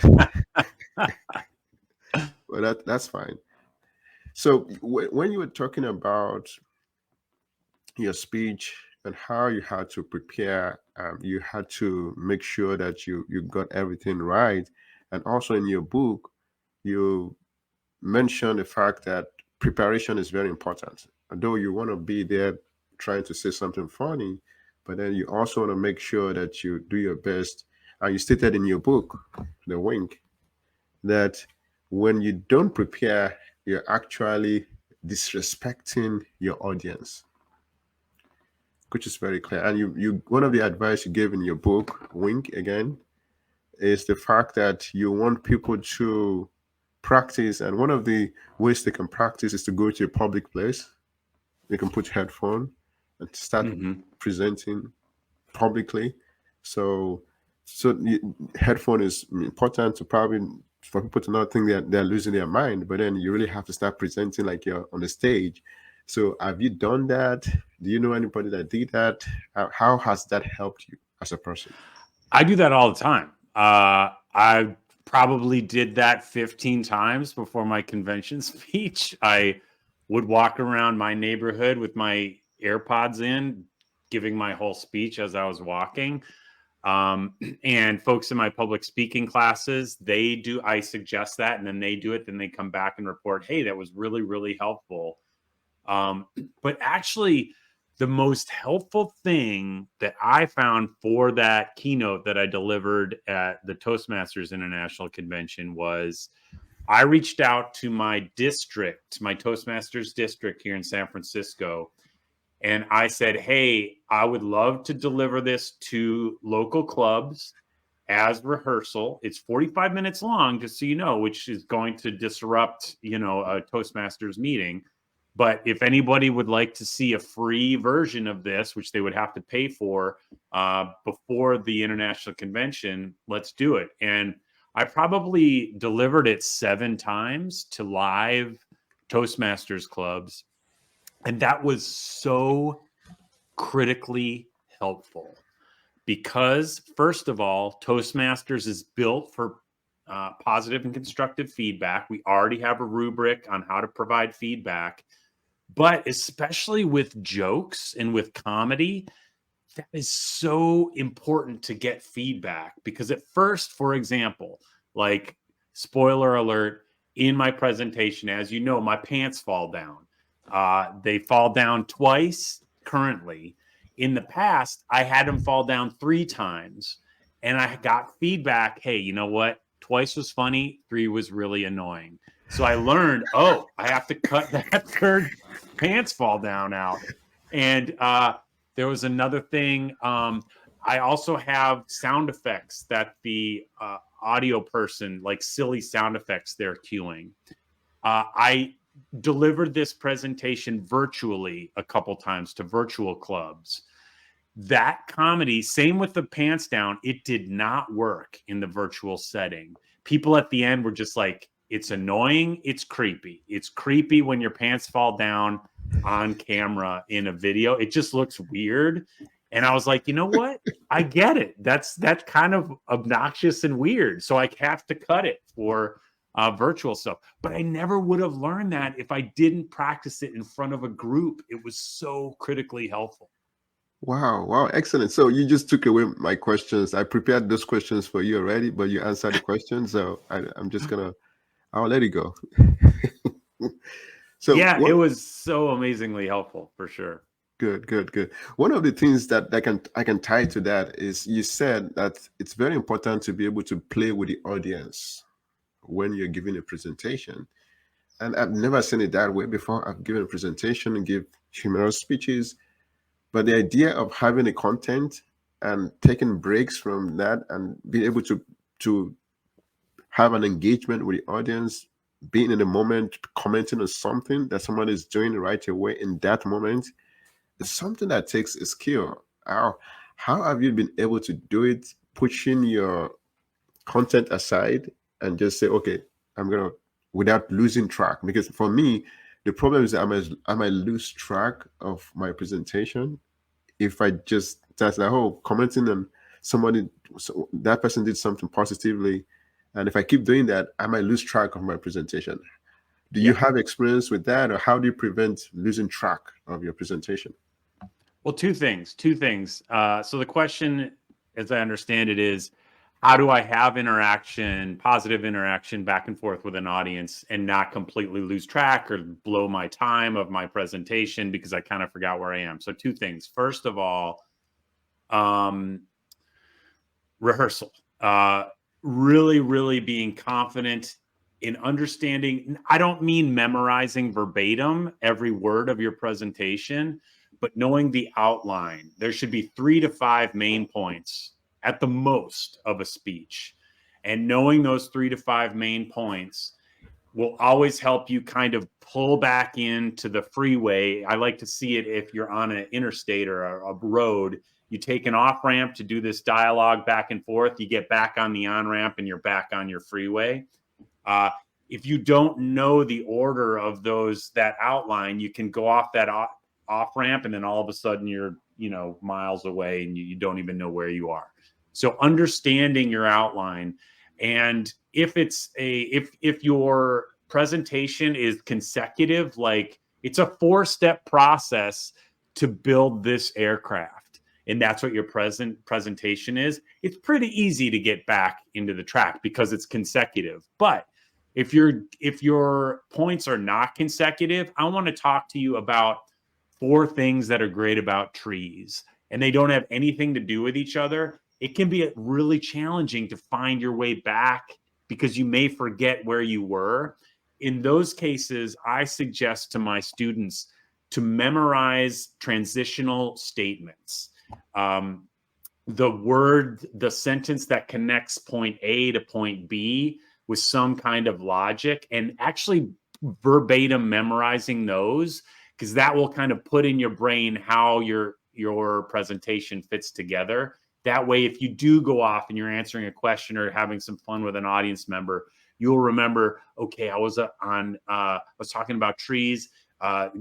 but that's fine. So when you were talking about your speech and how you had to prepare, you had to make sure that you got everything right, and also in your book, you mentioned the fact that preparation is very important. Although you want to be there trying to say something funny, but then you also want to make sure that you do your best. And you stated in your book, The Wink, that when you don't prepare, you're actually disrespecting your audience, which is very clear. And you one of the advice you gave in your book, Wink again, is the fact that you want people to practice, and one of the ways they can practice is to go to a public place. They can put headphone and start Hmm. presenting publicly. So, headphone is important to probably for people to not think that they're losing their mind, but then you really have to start presenting like you're on the stage. So, have you done that? Do you know anybody that did that? How has that helped you as a person? I do that all the time. I probably did that 15 times before my convention speech. I would walk around my neighborhood with my AirPods in, giving my whole speech as I was walking. And folks in my public speaking classes, I suggest that, and then they do it. Then they come back and report, hey, that was really, really helpful. Um, but actually, the most helpful thing that I found for that keynote that I delivered at the Toastmasters International Convention was I reached out to my district, my Toastmasters district here in San Francisco, and I said, hey, I would love to deliver this to local clubs as rehearsal. It's 45 minutes long, just so you know, which is going to disrupt, a Toastmasters meeting. But if anybody would like to see a free version of this, which they would have to pay for before the international convention, let's do it. And I probably delivered it 7 times to live Toastmasters clubs. And that was so critically helpful because, first of all, Toastmasters is built for positive and constructive feedback. We already have a rubric on how to provide feedback, but especially with jokes and with comedy, that is so important to get feedback because at first, for example, like spoiler alert, in my presentation, as you know, my pants fall down. They fall down twice currently. In the past, I had them fall down 3 times and I got feedback. Hey, you know what? Twice was funny, 3 was really annoying. So I learned, oh, I have to cut that third pants fall down out. And there was another thing. I also have sound effects that the audio person, like silly sound effects, they're cueing. I delivered this presentation virtually a couple times to virtual clubs. That comedy, same with the pants down, it did not work in the virtual setting. People at the end were just like, it's annoying, it's creepy. It's creepy when your pants fall down on camera in a video. It just looks weird. And I was like, you know what? I get it. That's kind of obnoxious and weird. So I have to cut it for virtual stuff. But I never would have learned that if I didn't practice it in front of a group. It was so critically helpful. Wow, excellent. So you just took away my questions. I prepared those questions for you already, but you answered the questions. So I'm just gonna I'll let it go. So Yeah, it what? was so amazingly helpful for sure. Good, good, good. One of the things that I can tie to that is you said that it's very important to be able to play with the audience when you're giving a presentation. And I've never seen it that way before. I've given a presentation and give humorous speeches, but the idea of having a content and taking breaks from that and being able to have an engagement with the audience, being in the moment, commenting on something that someone is doing right away in that moment, is something that takes a skill. How have you been able to do it, pushing your content aside and just say, okay, I'm gonna, without losing track? Because for me, the problem is that I might lose track of my presentation if I just that's like, oh, commenting on somebody, so that person did something positively, and if I keep doing that, I might lose track of my presentation. Do you Yeah. have experience with that, or how do you prevent losing track of your presentation? Well, two things. Two things. So the question, as I understand it, is how do I have interaction, positive interaction back and forth with an audience and not completely lose track or blow my time of my presentation because I kind of forgot where I am? So two things. First of all, um, rehearsal. Really, really being confident in understanding. I don't mean memorizing verbatim every word of your presentation, but knowing the outline. There should be 3 to 5 main points at the most of a speech. And knowing those 3 to 5 main points will always help you kind of pull back into the freeway. I like to see it if you're on an interstate or a road. You take an off ramp to do this dialogue back and forth. You get back on the on ramp and you're back on your freeway. If you don't know the order of that outline, you can go off that off ramp and then all of a sudden you're miles away and you don't even know where you are. So understanding your outline, and if your presentation is consecutive, like it's a 4-step process to build this aircraft, and that's what your presentation is, it's pretty easy to get back into the track because it's consecutive. But if your points are not consecutive, I want to talk to you about 4 things that are great about trees, and they don't have anything to do with each other. It can be really challenging to find your way back because you may forget where you were. In those cases, I suggest to my students to memorize transitional statements. The sentence that connects point A to point B with some kind of logic, and actually verbatim memorizing those, because that will kind of put in your brain how your presentation fits together. That way, if you do go off and you're answering a question or having some fun with an audience member, you'll remember, okay, I was talking about trees,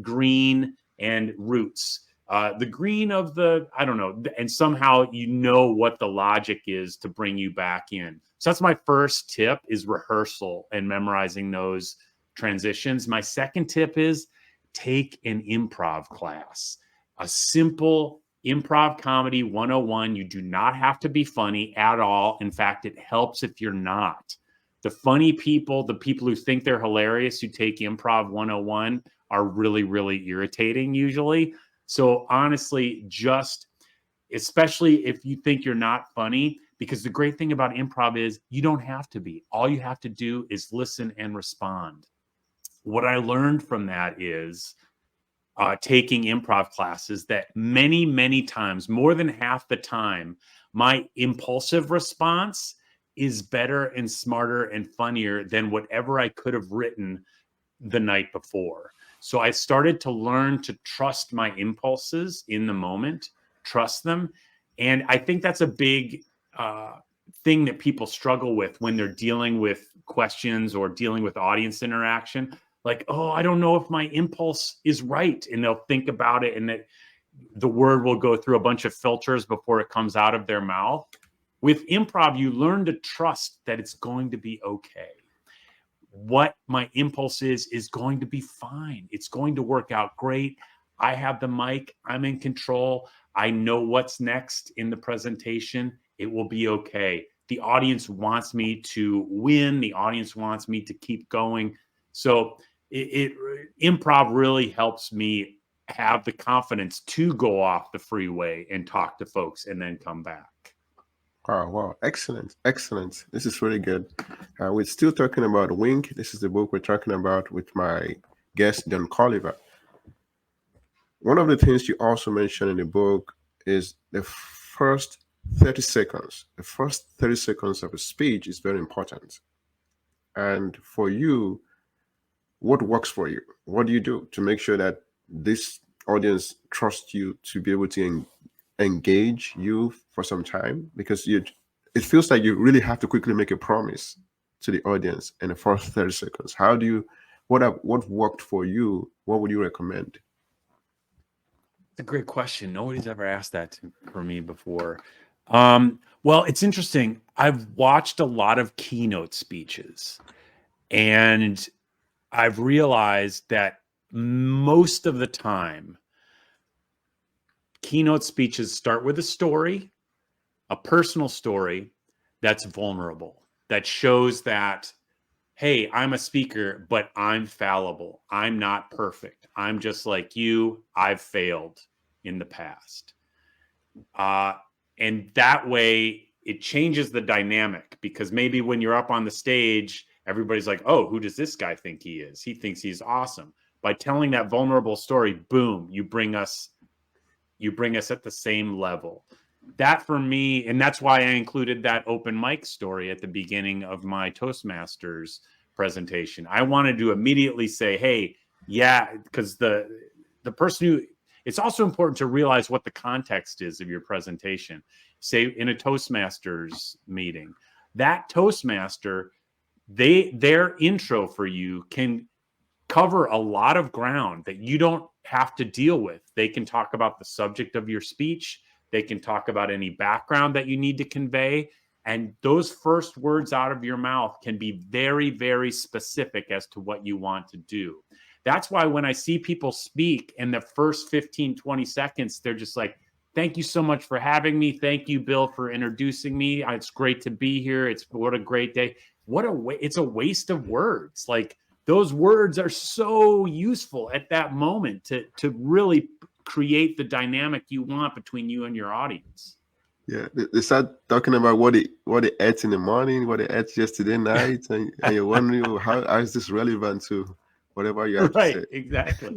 green and roots. The green of I don't know, and somehow you know what the logic is to bring you back in. So that's my first tip, is rehearsal and memorizing those transitions. My second tip is take an improv class, a simple improv comedy 101. You do not have to be funny at all. In fact, it helps if you're not. The funny people, the people who think they're hilarious who take improv 101 are really, really irritating usually. So honestly, especially if you think you're not funny, because the great thing about improv is you don't have to be. All you have to do is listen and respond. What I learned from that is taking improv classes, that many, many times, more than half the time, my impulsive response is better and smarter and funnier than whatever I could have written the night before. So I started to learn to trust my impulses in the moment, trust them. And I think that's a big thing that people struggle with when they're dealing with questions or dealing with audience interaction. Like, oh, I don't know if my impulse is right. And they'll think about it, and the word will go through a bunch of filters before it comes out of their mouth. With improv, you learn to trust that it's going to be okay. What my impulse is going to be fine. It's going to work out great. I have the mic. I'm in control. I know what's next in the presentation. It will be okay. the audience wants me to win. The audience wants me to keep going. So improv really helps me have the confidence to go off the freeway and talk to folks and then come back. Wow, wow. Excellent. Excellent. This is really good. We're still talking about Wink. This is the book we're talking about with my guest, Don Colliver. One of the things you also mentioned in the book is the first 30 seconds. The first 30 seconds of a speech is very important. And for you, what works for you? What do you do to make sure that this audience trusts you to be able to engage you for some time? Because it feels like you really have to quickly make a promise to the audience in the first 30 seconds. How do you, what worked for you? What would you recommend? It's a great question. Nobody's ever asked that for me before. Well, it's interesting. I've watched a lot of keynote speeches, and I've realized that most of the time, keynote speeches start with a story, a personal story that's vulnerable, that shows that, hey, I'm a speaker, but I'm fallible. I'm not perfect. I'm just like you. I've failed in the past. And that way it changes the dynamic, because maybe when you're up on the stage, everybody's like, oh, who does this guy think he is? He thinks he's awesome. By telling that vulnerable story, boom, you bring us at the same level. That for me, and that's why I included that open mic story at the beginning of my Toastmasters presentation. I wanted to immediately say, hey, yeah, because the person who, it's also important to realize what the context is of your presentation. Say in a Toastmasters meeting, that Toastmaster, their intro for you can cover a lot of ground that you don't have to deal with. They can talk about the subject of your speech. They can talk about any background that you need to convey. And those first words out of your mouth can be very, very specific as to what you want to do. That's why when I see people speak in the first 15, 20 seconds, they're just like, thank you so much for having me. Thank you, Bill, for introducing me. It's great to be here. What a great day. It's a waste of words. Like, those words are so useful at that moment to really create the dynamic you want between you and your audience. Yeah, they start talking about what they ate in the morning, what they ate yesterday night, and you're wondering, how is this relevant to whatever you have to say? Right, exactly.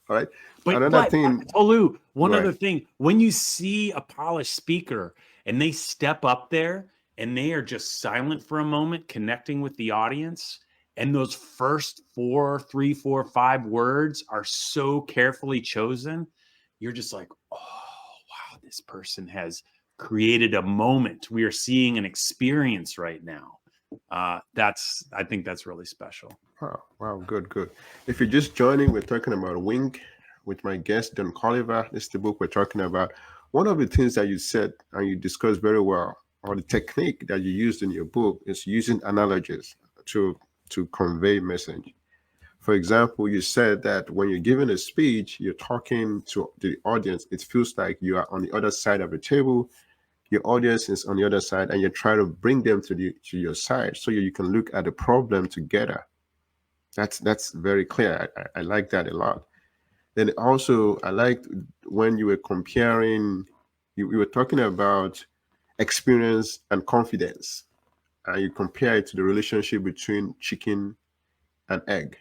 All right. But Tolu, one other thing, when you see a polished speaker and they step up there and they are just silent for a moment, connecting with the audience, and those first 4, 3, 4, 5 words are so carefully chosen, you're just like, oh, wow, this person has created a moment. We are seeing an experience right now. I think that's really special. Wow, good. If you're just joining, we're talking about Wink with my guest, Don Colliver. This is the book we're talking about. One of the things that you said and you discussed very well, or the technique that you used in your book, is using analogies to convey message. For example, you said that when you're giving a speech, you're talking to the audience. It feels like you are on the other side of the table. Your audience is on the other side, and you try to bring them to your side so you can look at the problem together. That's very clear. I like that a lot. Then also, I liked when you were comparing, you were talking about experience and confidence, and you compare it to the relationship between chicken and egg.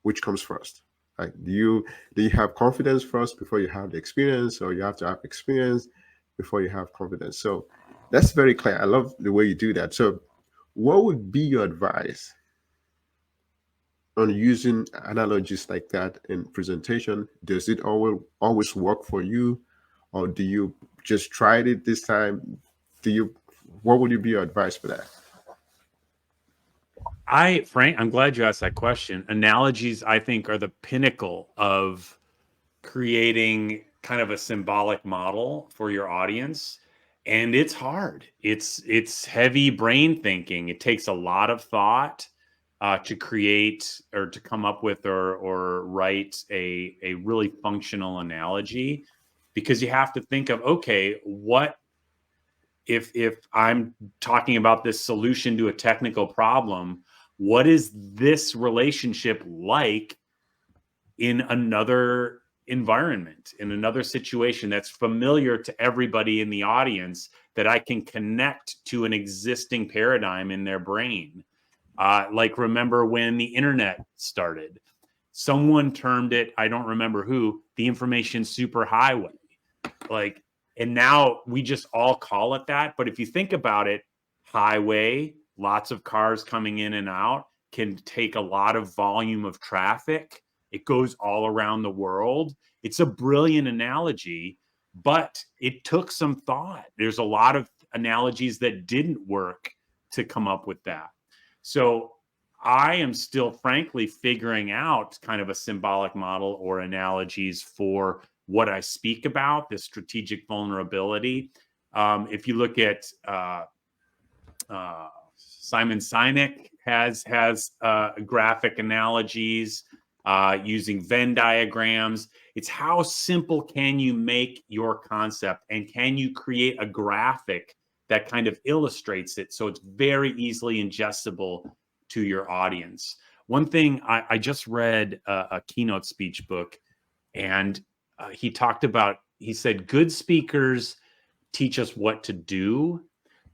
Which comes first? Like, do you have confidence first before you have the experience, or you have to have experience before you have confidence? So that's very clear. I love the way you do that. So what would be your advice on using analogies like that in presentation? Does it always work for you, or do you just try it this time? What would be your advice for that? Frank, I'm glad you asked that question. Analogies, I think, are the pinnacle of creating kind of a symbolic model for your audience. And it's hard. It's heavy brain thinking. It takes a lot of thought to create or to come up with or write a really functional analogy, because you have to think of, okay, what if I'm talking about this solution to a technical problem, what is this relationship like in another environment, in another situation that's familiar to everybody in the audience, that I can connect to an existing paradigm in their brain? Like, remember when the internet started? Someone termed it, I don't remember who, the information superhighway. Like, and now we just all call it that. But if you think about it, highway, lots of cars coming in and out, can take a lot of volume of traffic. It goes all around the world. It's a brilliant analogy, but it took some thought. There's a lot of analogies that didn't work to come up with that. So I am still, frankly, figuring out kind of a symbolic model or analogies for what I speak about, this strategic vulnerability. If you look at Simon Sinek has graphic analogies using Venn diagrams. It's how simple can you make your concept, and can you create a graphic that kind of illustrates it so it's very easily ingestible to your audience. One thing, I just read a keynote speech book, and he said, good speakers teach us what to do.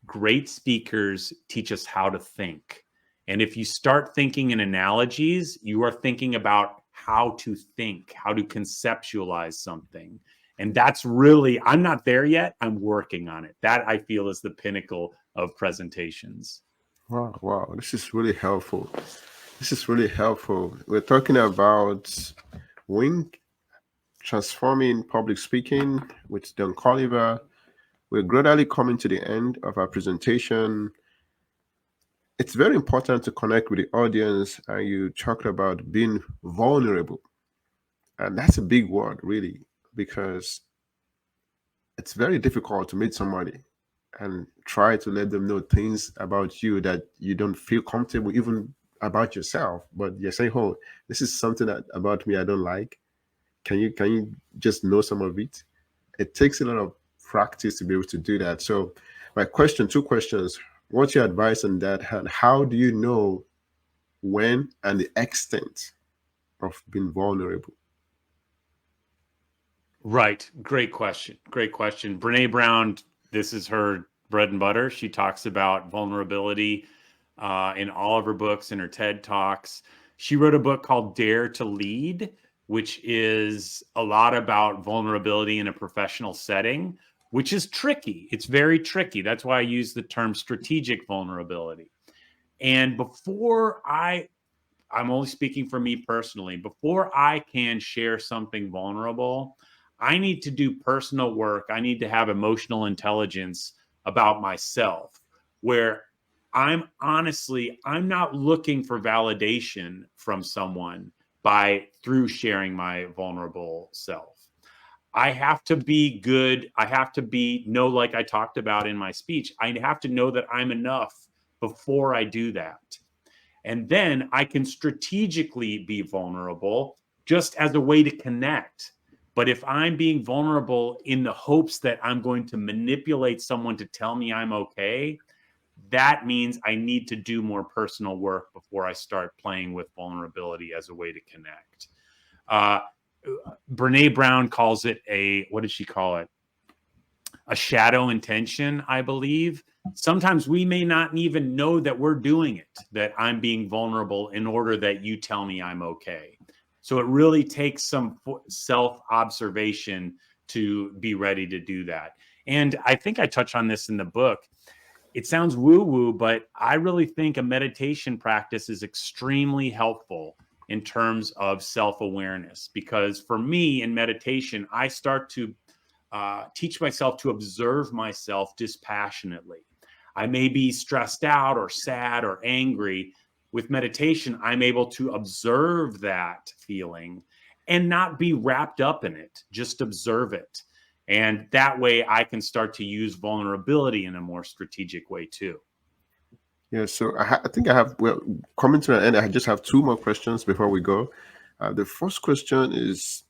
Great speakers teach us how to think. And if you start thinking in analogies, you are thinking about how to think, how to conceptualize something. And that's really, I'm not there yet. I'm working on it. That, I feel, is the pinnacle of presentations. Wow, wow. This is really helpful. This is really helpful. We're talking about Wink, transforming public speaking with Don Colliver. We're gradually coming to the end of our presentation. It's very important to connect with the audience, and you talked about being vulnerable. And that's a big word, really, because it's very difficult to meet somebody and try to let them know things about you that you don't feel comfortable even about yourself. But you're saying, oh, this is something that about me I don't like. Can you just know some of it? It takes a lot of practice to be able to do that. So my question, two questions. What's your advice on that? And how do you know when and the extent of being vulnerable? Right. Great question. Great question. Brene Brown, this is her bread and butter. She talks about vulnerability in all of her books and her TED Talks. She wrote a book called Dare to Lead, which is a lot about vulnerability in a professional setting, which is tricky. It's very tricky. That's why I use the term strategic vulnerability. And I'm only speaking for me personally, before I can share something vulnerable, I need to do personal work. I need to have emotional intelligence about myself, where I'm not looking for validation from someone through sharing my vulnerable self. I have to be good. I have to know, like I talked about in my speech, I have to know that I'm enough before I do that. And then I can strategically be vulnerable just as a way to connect. But if I'm being vulnerable in the hopes that I'm going to manipulate someone to tell me I'm okay, that means I need to do more personal work before I start playing with vulnerability as a way to connect. Brene Brown calls it what did she call it? A shadow intention, I believe. Sometimes we may not even know that we're doing it, that I'm being vulnerable in order that you tell me I'm okay. So it really takes some self-observation to be ready to do that. And I think I touch on this in the book. It sounds woo-woo, but I really think a meditation practice is extremely helpful in terms of self-awareness, because for me in meditation, I start to teach myself to observe myself dispassionately. I may be stressed out or sad or angry. With meditation, I'm able to observe that feeling and not be wrapped up in it, just observe it. And that way I can start to use vulnerability in a more strategic way too. Yeah, so I think well, coming to an end, I just have two more questions before we go. The first question is,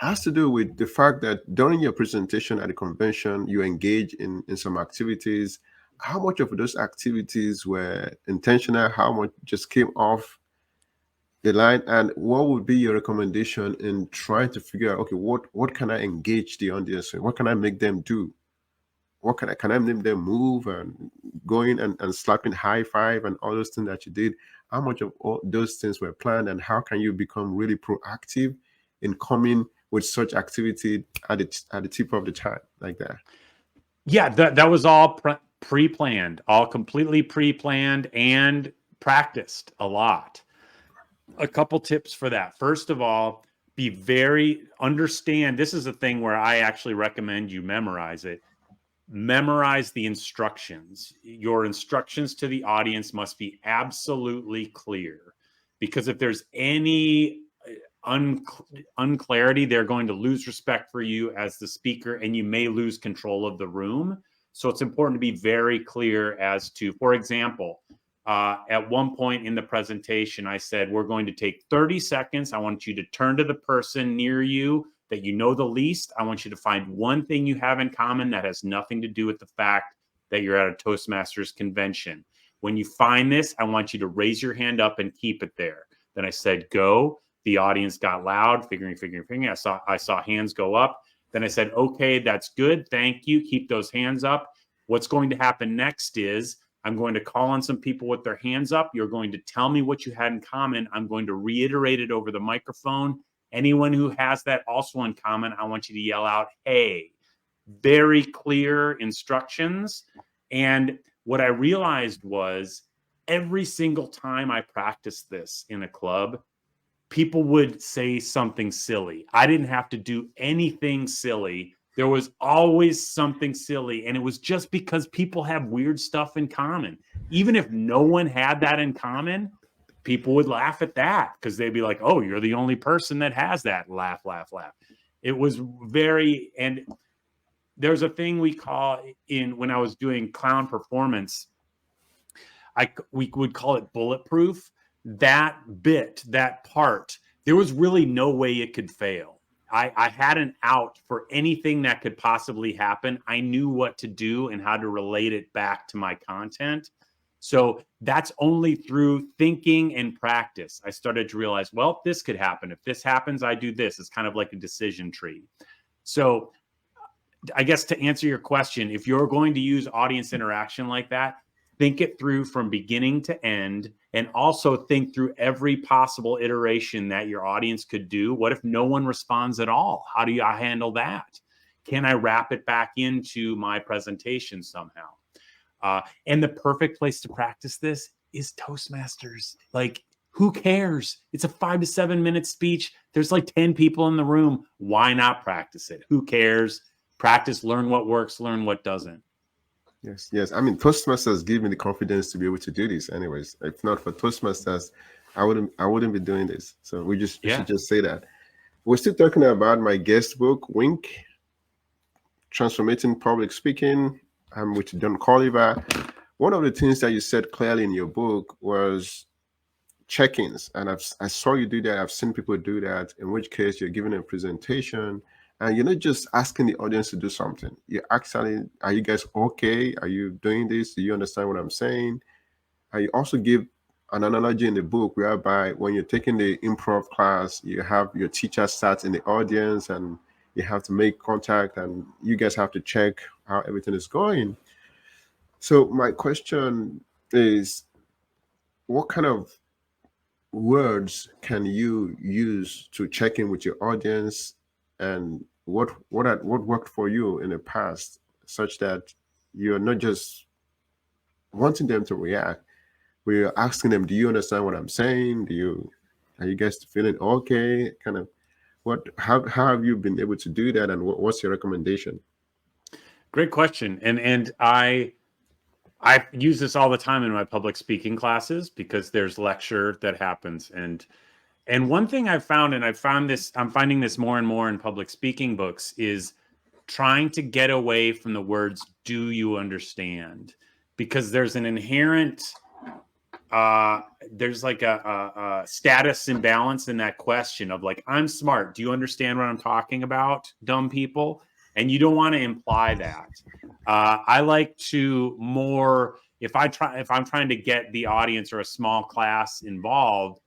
has to do with the fact that during your presentation at the convention, you engage in some activities. How much of those activities were intentional? How much just came off the line? And what would be your recommendation in trying to figure out, okay, what can I engage the audience in? What can I make them do? What can I make them move and going and slapping high five and all those things that you did? How much of all those things were planned, and how can you become really proactive in coming with such activity at the tip of the time like that? Yeah, that was all pre-planned, all completely pre-planned and practiced a lot. A couple tips for that. First of all, understand this is a thing where I actually recommend you memorize it. Memorize the instructions. Your instructions to the audience must be absolutely clear, because if there's any unclarity, they're going to lose respect for you as the speaker, and you may lose control of the room. So it's important to be very clear as to, for example, at one point in the presentation, I said, we're going to take 30 seconds. I want you to turn to the person near you that you know the least. I want you to find one thing you have in common that has nothing to do with the fact that you're at a Toastmasters convention. When you find this, I want you to raise your hand up and keep it there. Then I said, go. The audience got loud, figuring. I saw hands go up. Then I said, okay, that's good. Thank you. Keep those hands up. What's going to happen next is I'm going to call on some people with their hands up. You're going to tell me what you had in common. I'm going to reiterate it over the microphone. Anyone who has that also in common, I want you to yell out, hey. Very clear instructions. And what I realized was every single time I practiced this in a club, people would say something silly. I didn't have to do anything silly. There was always something silly. And it was just because people have weird stuff in common. Even if no one had that in common, people would laugh at that because they'd be like, oh, you're the only person that has that. Laugh, laugh, laugh. It was very, and there's a thing we call when I was doing clown performance, we would call it bulletproof. That bit, that part, there was really no way it could fail. I had an out for anything that could possibly happen. I knew what to do and how to relate it back to my content. So that's only through thinking and practice. I started to realize, well, this could happen. If this happens, I do this. It's kind of like a decision tree. So I guess to answer your question, if you're going to use audience interaction like that, think it through from beginning to end, and also think through every possible iteration that your audience could do. What if no one responds at all? How do you handle that? Can I wrap it back into my presentation somehow? And the perfect place to practice this is Toastmasters. Like, who cares? It's a 5 to 7 minute speech. There's like 10 people in the room. Why not practice it? Who cares? Practice, learn what works, learn what doesn't. Yes. I mean, Toastmasters give me the confidence to be able to do this. Anyways, if not for Toastmasters, I wouldn't be doing this. So we should just say that. We're still talking about my guest book, Wink, Transformating Public Speaking. I'm with Don Colliver. One of the things that you said clearly in your book was check-ins, and I saw you do that. I've seen people do that. In which case, you're giving a presentation. And you're not just asking the audience to do something. You're actually, are you guys okay? Are you doing this? Do you understand what I'm saying? And you also give an analogy in the book whereby when you're taking the improv class, you have your teacher sat in the audience and you have to make contact and you guys have to check how everything is going. So my question is, what kind of words can you use to check in with your audience, and what worked for you in the past, such that you're not just wanting them to react, but you're asking them, do you understand what I'm saying? Are you guys feeling okay? Kind of how have you been able to do that, and what's your recommendation? Great question. And I use this all the time in my public speaking classes because there's lecture that happens. And one thing I've found, and I'm finding this more and more in public speaking books, is trying to get away from the words, do you understand? Because there's an inherent there's like a status imbalance in that question of like, I'm smart. Do you understand what I'm talking about, dumb people? And you don't want to imply that. I like to more, if I'm trying to get the audience or a small class involved,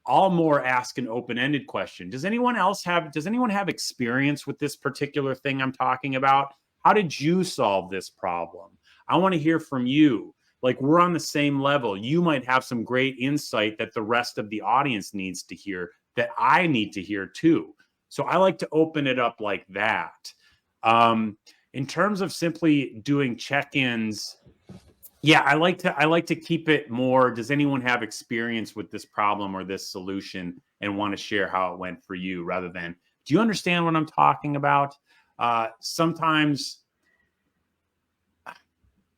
I'll more ask an open-ended question. Does anyone have experience with this particular thing I'm talking about? How did you solve this problem? I want to hear from you. Like, we're on the same level. You might have some great insight that the rest of the audience needs to hear, that I need to hear too. So I like to open it up like that. In terms of simply doing check-ins, yeah, I like to keep it more. Does anyone have experience with this problem or this solution and want to share how it went for you, rather than, do you understand what I'm talking about? Sometimes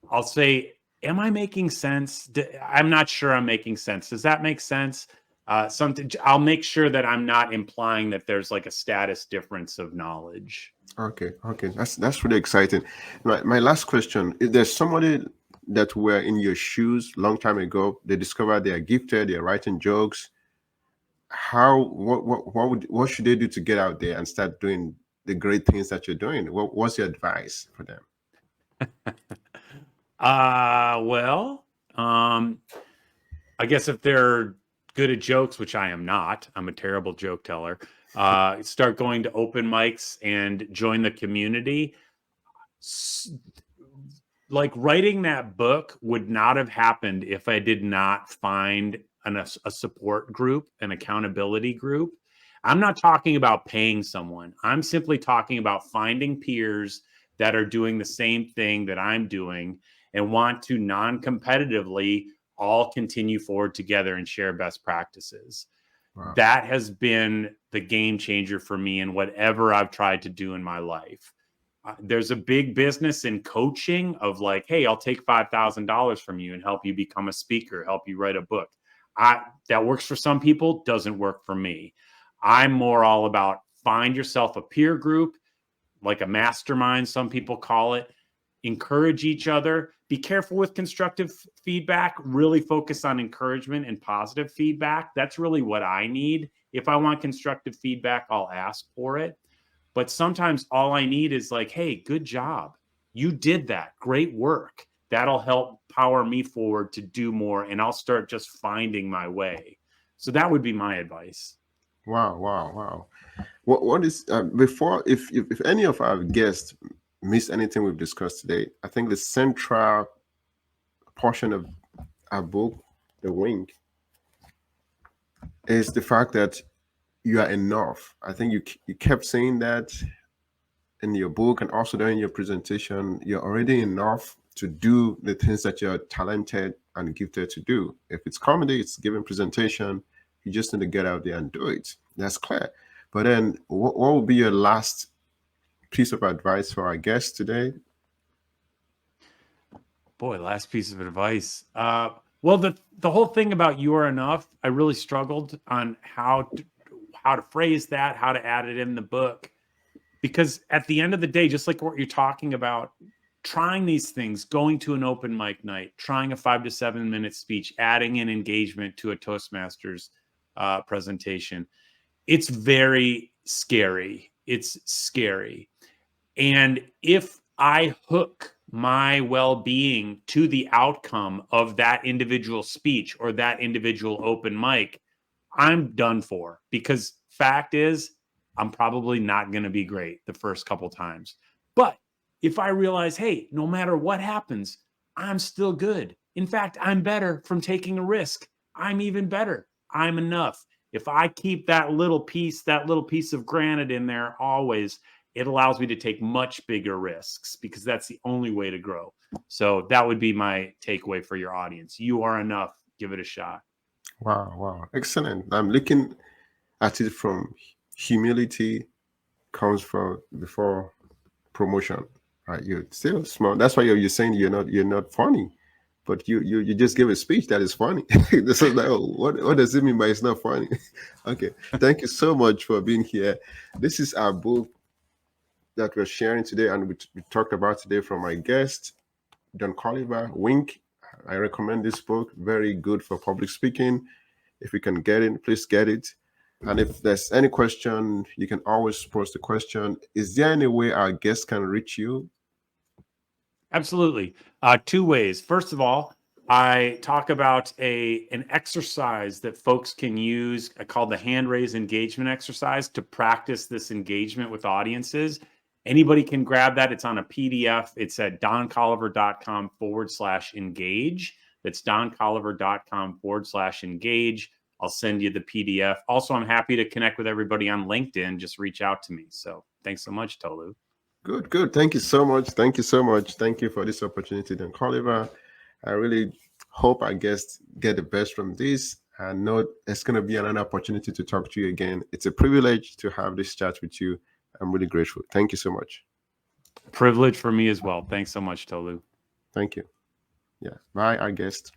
I'll say, am I making sense? I'm not sure I'm making sense. Does that make sense? I'll make sure that I'm not implying that there's like a status difference of knowledge. Okay, that's really exciting. My last question: is there somebody that were in your shoes long time ago? They discovered they are gifted, they're writing jokes. What should they do to get out there and start doing the great things that you're doing? What's your advice for them? Well, I guess if they're good at jokes, which I am not, I'm a terrible joke teller. Start going to open mics and join the community. Like, writing that book would not have happened if I did not find a support group, an accountability group. I'm not talking about paying someone. I'm simply talking about finding peers that are doing the same thing that I'm doing and want to non-competitively all continue forward together and share best practices. Wow. That has been the game changer for me in whatever I've tried to do in my life. There's a big business in coaching of like, hey, I'll take $5,000 from you and help you become a speaker, help you write a book. That works for some people, doesn't work for me. I'm more all about find yourself a peer group, like a mastermind, some people call it. Encourage each other. Be careful with constructive feedback. Really focus on encouragement and positive feedback. That's really what I need. If I want constructive feedback, I'll ask for it. But sometimes all I need is like, hey, good job. You did that. Great work. That'll help power me forward to do more, and I'll start just finding my way. So that would be my advice. Wow. What is before, if any of our guests miss anything we've discussed today, I think the central portion of our book, The Wink, is the fact that you are enough. I think you kept saying that in your book and also during your presentation. You're already enough to do the things that you're talented and gifted to do. If it's comedy, it's giving presentation, you just need to get out there and do it. That's clear. But then what will be your last piece of advice for our guests today? Boy, last piece of advice. Well, the whole thing about you are enough, I really struggled on how to phrase that, how to add it in the book. Because at the end of the day, just like what you're talking about, trying these things, going to an open mic night, trying a 5 to 7 minute speech, adding in engagement to a Toastmasters presentation, it's very scary. It's scary. And if I hook my well-being to the outcome of that individual speech or that individual open mic, I'm done for, because fact is, I'm probably not going to be great the first couple times. But if I realize, hey, no matter what happens, I'm still good. In fact, I'm better from taking a risk. I'm even better. I'm enough. If I keep that little piece of granite in there always, it allows me to take much bigger risks, because that's the only way to grow. So that would be my takeaway for your audience. You are enough. Give it a shot. Wow. Excellent. I'm looking at it from humility comes from before promotion. Right? You're still small. That's why you're saying you're not funny. But you just gave a speech that is funny. This is like, oh, what does it mean by it's not funny? Okay. Thank you so much for being here. This is our book that we're sharing today, and we talked about today from my guest, Don Colliver, Wink. I recommend this book. Very good for public speaking. If you can get it, please get it. And if there's any question, you can always post the question. Is there any way our guests can reach you? Absolutely. Two ways. First of all, I talk about an exercise that folks can use called the hand raise engagement exercise to practice this engagement with audiences. Anybody can grab that. It's on a PDF. It's at doncolliver.com/engage. That's doncolliver.com/engage. I'll send you the PDF. Also, I'm happy to connect with everybody on LinkedIn. Just reach out to me. So thanks so much, Tolu. Good, good. Thank you so much. Thank you so much. Thank you for this opportunity, Don Colliver. I really hope our guests get the best from this. I know there's going to be another opportunity to talk to you again. It's a privilege to have this chat with you. I'm really grateful. Thank you so much. Privilege for me as well. Thanks so much, Tolu. Thank you. Yeah. Bye, our guest.